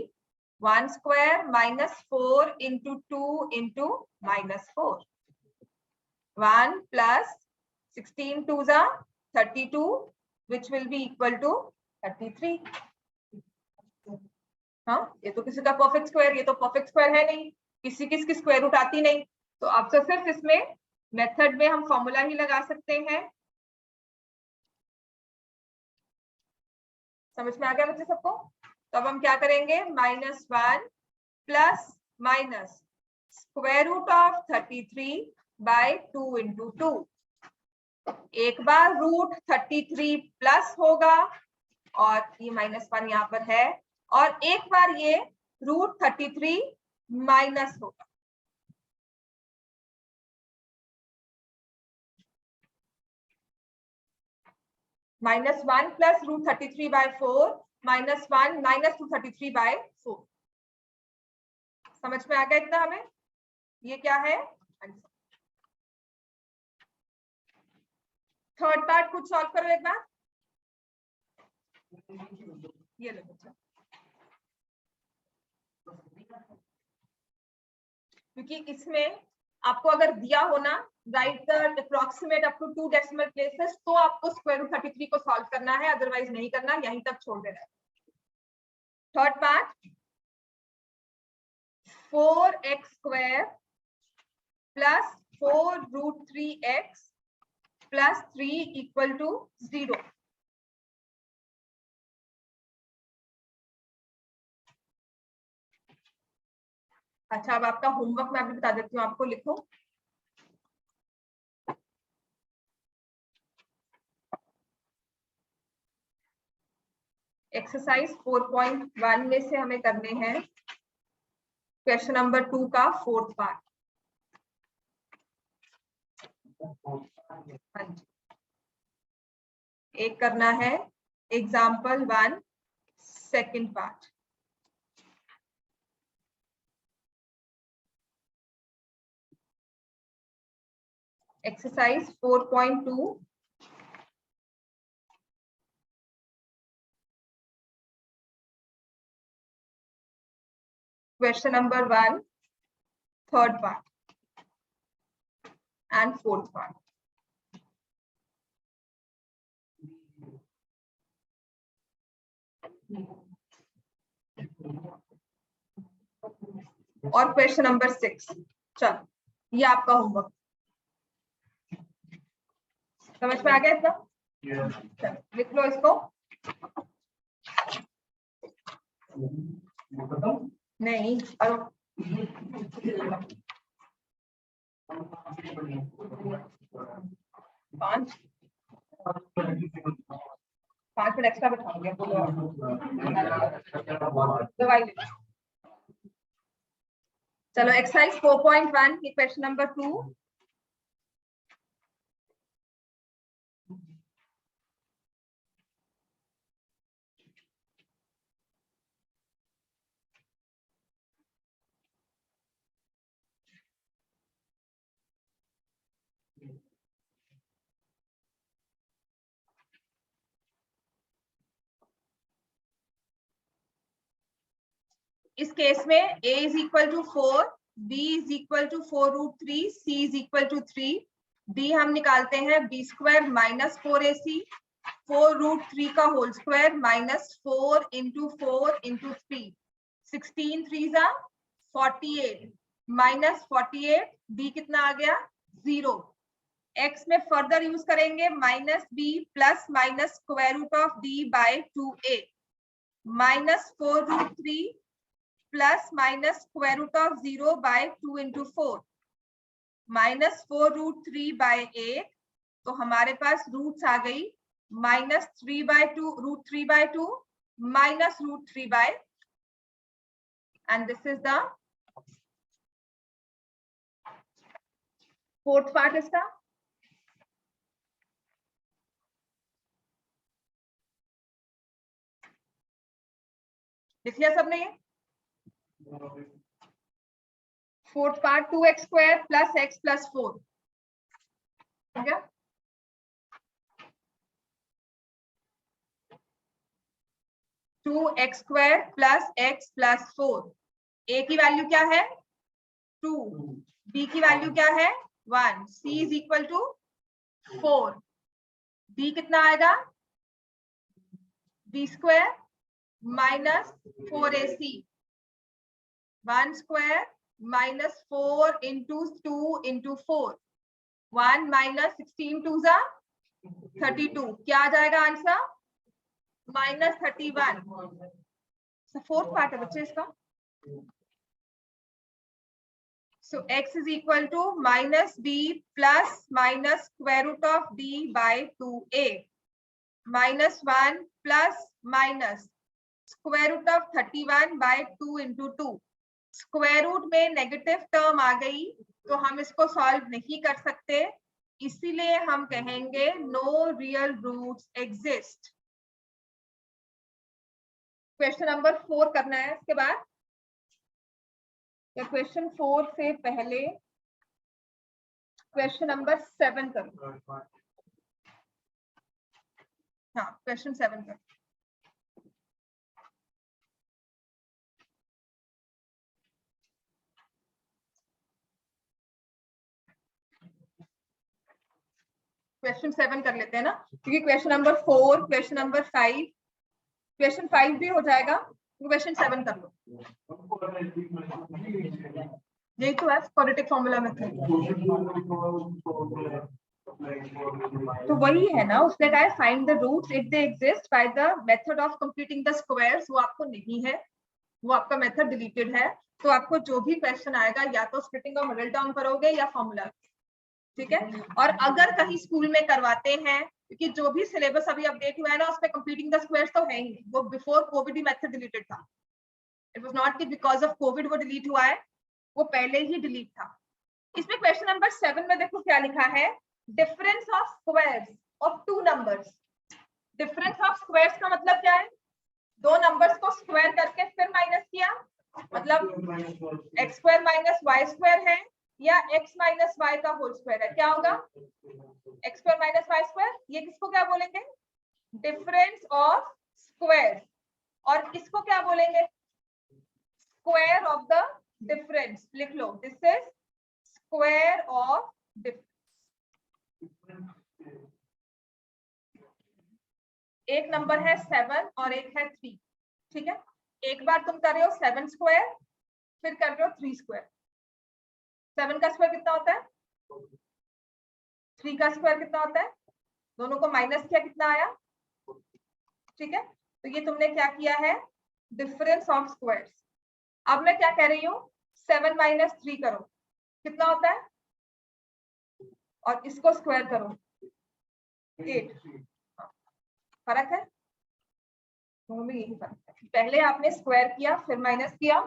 1 square minus 4 into 2 into minus 4, 1 plus 16 2s are 32 which will be equal to 33। हाँ ये तो किसी का perfect square, ये तो perfect square है नहीं, किसी की स्क्वायर रूट आती नहीं, तो आप तो सिर्फ इसमें मेथड में हम फॉर्मूला ही लगा सकते हैं। समझ में आ गया बच्चे सबको। तो अब हम क्या करेंगे, -1 plus minus square root of 33 by 2 into 2। एक बार रूट 33 प्लस होगा और ये -1 यहाँ पर है, और एक बार ये रूट 33 माइनस होगा। -1 plus root 33 by 4 -1 minus root 33 by 4। समझ में आ गया इतना हमें, ये क्या है आंसर। थर्ड पार्ट कुछ सॉल्व करो एक बार, ये लो बच्चा, क्योंकि इसमें आपको अगर दिया हो ना right the approximate up to 2 decimal places, तो आपको स्क्वायर रूट 33 को सॉल्व करना है, अदरवाइज नहीं करना, यहीं तक छोड़ देना है। Third part 4x square plus 4 root 3x plus 3 equal to 0। अच्छा अब आपका होमवर्क मैं अभी बता देती हूँ आपको, लिखो एक्सरसाइज 4.1 में से हमें करने हैं क्वेश्चन नंबर 2 का फोर्थ पार्ट। हाँ जी, एक करना है example 1 second part. Exercise 4.2 question number 1 third part and fourth part। और क्वेश्चन नंबर 6। चलो ये आपका होमवर्क, समझ में आ गया इतना, लिख लो इसको। नहीं 5 मिनट एक्स्ट्रा बैठाऊंगी दवाई। चलो एक्सरसाइज 4.1 की क्वेश्चन नंबर 2। इस केस में a is equal to 4, b is equal to 4√3, c is equal to 3, d हम निकालते हैं b स्क्वायर माइनस 4ac, 4√3 का whole square minus 4 into 4 into 3, 16 3 जा 48 माइनस 48, d कितना आ गया 0। x में फर्दर यूज करेंगे minus b plus minus square root of d by 2a, minus 4√3 plus minus square root of 0 by 2 into 4, minus 4√3 by 8, तो हमारे पास roots आ गई minus 3 by 2, √3 by 2 minus √3 by, and this is the fourth part इसका। लिख लिया सबने ये? Fourth part 2x square plus x plus 4, ठीक है। To x square plus x plus 4, a की वैल्यू क्या है 2, b की वैल्यू क्या है 1, c is equal to 4, d कितना आएगा b square minus 4ac, 1 square minus 4 into 2 into 4, 1 minus 16 2 जा 32, क्या आ जाएगा आंसर माइनस 31। फोर्थ पार्ट है बच्चे इसका। So x is equal to minus b plus minus square root of d by 2a, minus 1 plus minus square root of 31 by 2 into 2। Square root में negative term आ गई तो हम इसको solve नहीं कर सकते, इसीलिए हम कहेंगे no real roots exist. Question number 4 करना है इसके बाद, या क्वेश्चन 4 से पहले क्वेश्चन नंबर 7 करो। हाँ क्वेश्चन 7 करो। क्वेश्चन 7 कर लेते हैं ना, क्योंकि question number 4, question number 5, question 5 भी हो जाएगा, क्वेश्चन 7 कर लो। यही तो है क्वाड्रेटिक फॉर्मूला मेथड, तो वही है ना। उसने कहा है find the roots if they exist by the method of computing the squares, वो आपको नहीं है, वो आपका मेथड डिलीटेड है। तो आपको जो भी क्वेश्चन आएगा या तो स्प्लिटिंग ऑफ मिडिल टर्म करोगे या फॉर्मूला, ठीक है। और अगर कहीं स्कूल में करवाते हैं, क्योंकि जो भी सिलेबस अभी अपडेट हुआ है ना उसमें कंप्लीटिंग द स्क्वायर्स तो है ही, वो बिफोर कोविड ही मेथड डिलीटेड था। इट वाज नॉट कि बिकॉज ऑफ कोविड वो डिलीट हुआ है, वो पहले ही डिलीट था। इसमें क्वेश्चन नंबर 7 में देखो क्या लिखा है, difference of squares of two numbers. Difference of squares का मतलब क्या है, दो नंबर्स को स्क्वायर करके फिर माइनस किया, मतलब x square minus y square है या x माइनस वाई का होल स्क्वायर है, क्या होगा x square minus y square. ये किसको क्या बोलेंगे, डिफरेंस ऑफ स्क्वायर, और इसको क्या बोलेंगे स्क्वायर ऑफ द डिफरेंस। लिख लो this is square of difference. एक नंबर है 7 और एक है 3, ठीक है। एक बार तुम कर रहे हो 7 स्क्वायर, फिर कर रहे हो 3 स्क्वायर। 7 का स्क्वायर कितना होता है, 3 का स्क्वायर कितना होता है, दोनों को माइनस किया कितना आया, ठीक है। तो ये तुमने क्या किया है, डिफरेंस ऑफ स्क्वायर्स। अब मैं क्या कह रही हूँ 7 माइनस 3 करो कितना होता है, और इसको स्क्वायर करो 8, फर्क है। दोनों में यही फर्क है, पहले आपने स्क्वायर किया फिर माइनस किया,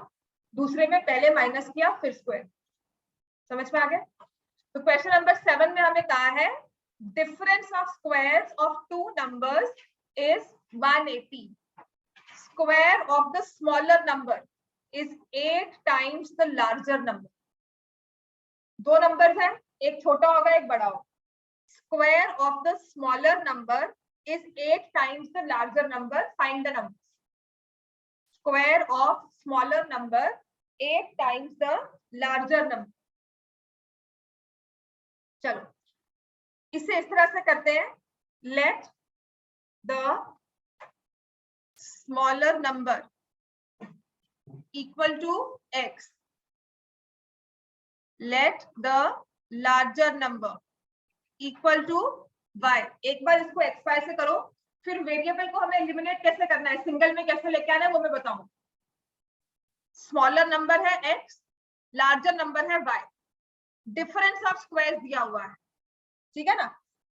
दूसरे में पहले माइनस किया फिर स्क्वायर। समझ में आ गया? तो क्वेश्चन नंबर 7 में हमें कहा है difference of squares of two numbers is 180, square of the smaller number is 8 times the larger number. दो नंबर्स हैं, एक छोटा होगा एक बड़ा होगा। Square of the smaller number is 8 times the larger number. Find the numbers. Square of smaller number 8 times the larger number. चलो इसे इस तरह से करते हैं, let the smaller number equal to x, let the larger number equal to y। एक बार इसको x5 से करो, फिर वेरिएबल को हमें एलिमिनेट कैसे करना है, सिंगल में कैसे लेके आना है वो मैं बताऊंगा। स्मॉलर नंबर है x, लार्जर नंबर है y, डिफरेंस ऑफ स्क्वायर्स दिया हुआ है, ठीक है ना।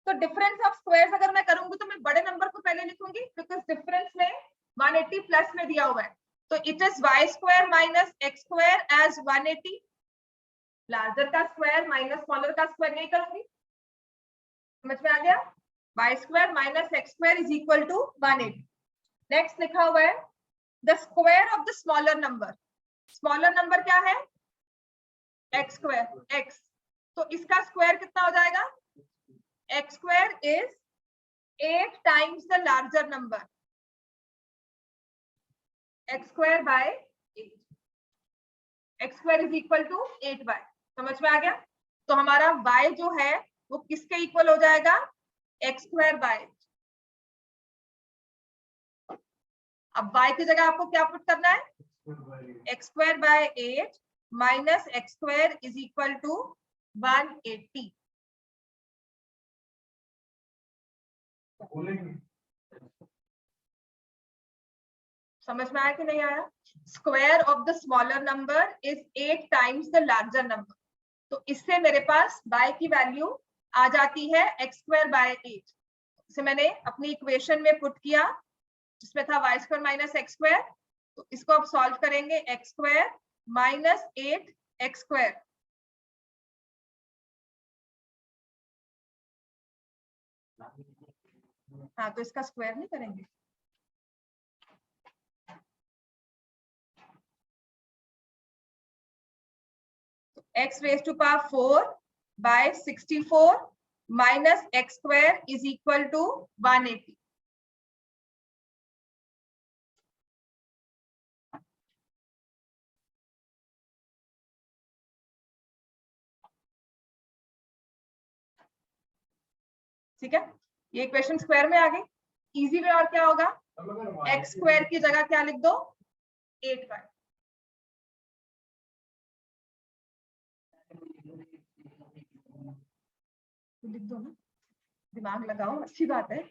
तो डिफरेंस ऑफ स्क्वायर्स अगर मैं करूंगी तो मैं बड़े नंबर को पहले लिखूंगी, बिकॉज डिफरेंस में 180 प्लस में दिया हुआ है, तो it is y square minus x square as 180। Larger का स्क्वायर माइनस स्मॉलर का स्क्वायर नहीं करूंगी, समझ में आ गया? y square minus x square is equal to 180। Next लिखा हुआ है the square of the smaller number. Smaller number क्या है? एक्स स्क्वायर, x, तो इसका स्क्वायर कितना हो जाएगा? X square is 8 times the larger number, x square by 8, x square is equal to 8y। समझ में आ गया? तो हमारा y जो है वो किसके इक्वल हो जाएगा? X square by 8। अब y की जगह आपको क्या पुट करना है? X square by 8 minus x square is equal to 180। समझ में आया कि नहीं आया? Square of the smaller number is 8 times the larger number, तो इससे मेरे पास y की वैल्यू आ जाती है एक्स स्क्वायर बाय 8। इसे मैंने अपनी इक्वेशन में पुट किया जिसमें था y square minus x square, तो इसको अब सॉल्व करेंगे, x square minus 8 x square. हाँ, तो इसका स्क्वायर नहीं करेंगे, तो x raise to power 4 by 64 minus x square is equal to 180। ठीक है, ये इक्वेशन स्क्वायर में आ गई। इजी वे और क्या होगा? एक्स स्क्वायर की जगह क्या लिख दो? 8y। लिख दो ना, दिमाग लगाओ, अच्छी बात है।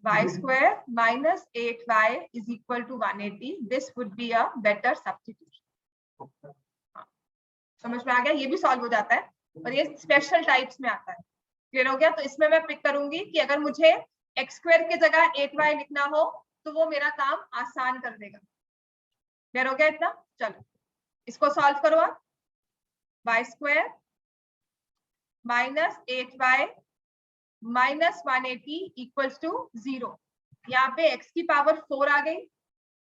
y square minus 8y is equal to 180, this would be a better substitution. समझ में आ गया? ये भी सॉल्व हो जाता है और ये स्पेशल टाइप्स में आता है। क्लियर हो गया? तो इसमें मैं पिक करूंगी कि अगर मुझे एक्स स्क्वायर की जगह 8y लिखना हो तो वो मेरा काम आसान कर देगा। क्लियर हो गया इतना? चलो इसको सॉल्व करो आप। y square minus 8y minus 180 equals to 0। यहाँ पे x की पावर 4 आ गई,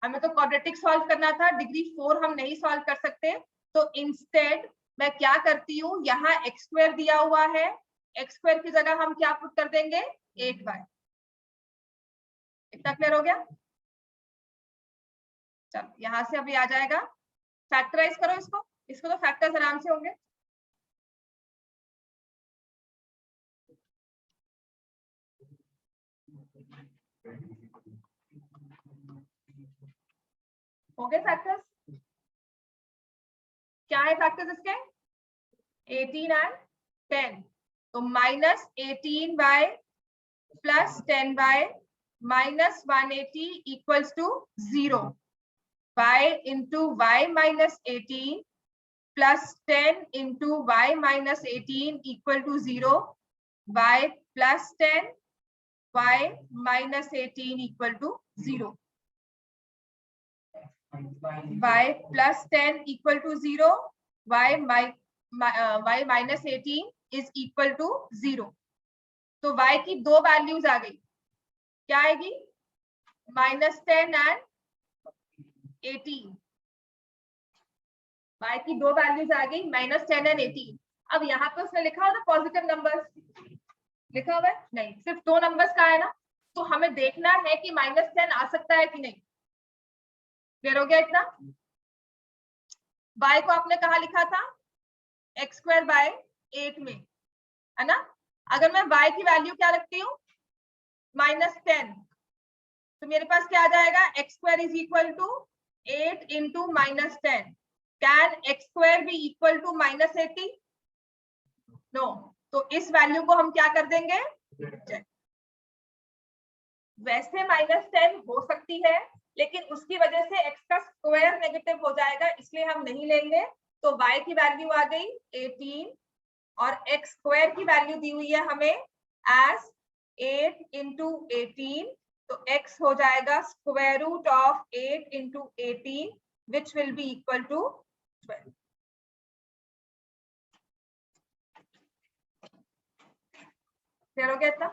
हमें तो क्वाड्रेटिक सॉल्व करना था, डिग्री 4 हम नहीं सॉल्व कर सकते, तो इंस्टेड मैं क्या करती हूँ, यहाँ एक्स स्क्वायर दिया हुआ है, एक्स स्क्वायर की जगह हम क्या पुट कर देंगे? 8y। इतना क्लियर हो गया? चलो यहाँ से अभी आ जाएगा, फैक्टराइज करो इसको, इसको तो फैक्टर्स आराम से होंगे। हो गए फैक्टर्स? क्या है फैक्टर्स इसके? 18 एंड 10, तो minus 18y plus 10y minus 180 equals to 0। y into y minus 18 plus 10 into y minus 18 equal to 0, y plus 10 y minus 18 equal to 0। y plus 10 equal to 0, y minus 18 is equal to 0. तो y की दो values आ गई, क्या आएगी? -10 and 18. y की दो values आ गई, -10 and 18. अब यहाँ पे उसने लिखा हो ना पॉजिटिव नंबर्स, लिखा हुआ है? नहीं, सिर्फ दो नंबर्स का है ना, तो हमें देखना है कि -10 आ सकता है कि नहीं. क्लियर हो गया इतना? y को आपने कहा लिखा था? x²/8 में, है ना? अगर मैं y की वैल्यू क्या रखती हूँ? -10, तो मेरे पास क्या आ जाएगा? x² is equal to 8 into -10. Can x² be equal to -80? No. तो इस वैल्यू को हम क्या कर देंगे? वैसे -10 हो सकती है, लेकिन उसकी वजह से x का स्क्वायर नेगेटिव हो जाएगा, इसलिए हम नहीं लेंगे. तो y की वैल्यू आ गई 18 और x² की वैल्यू दी हुई है हमें एज 8 इंटू 18. तो x हो जाएगा square root of 8 into 18 which will be equal to 12. Clear हो गया इतना?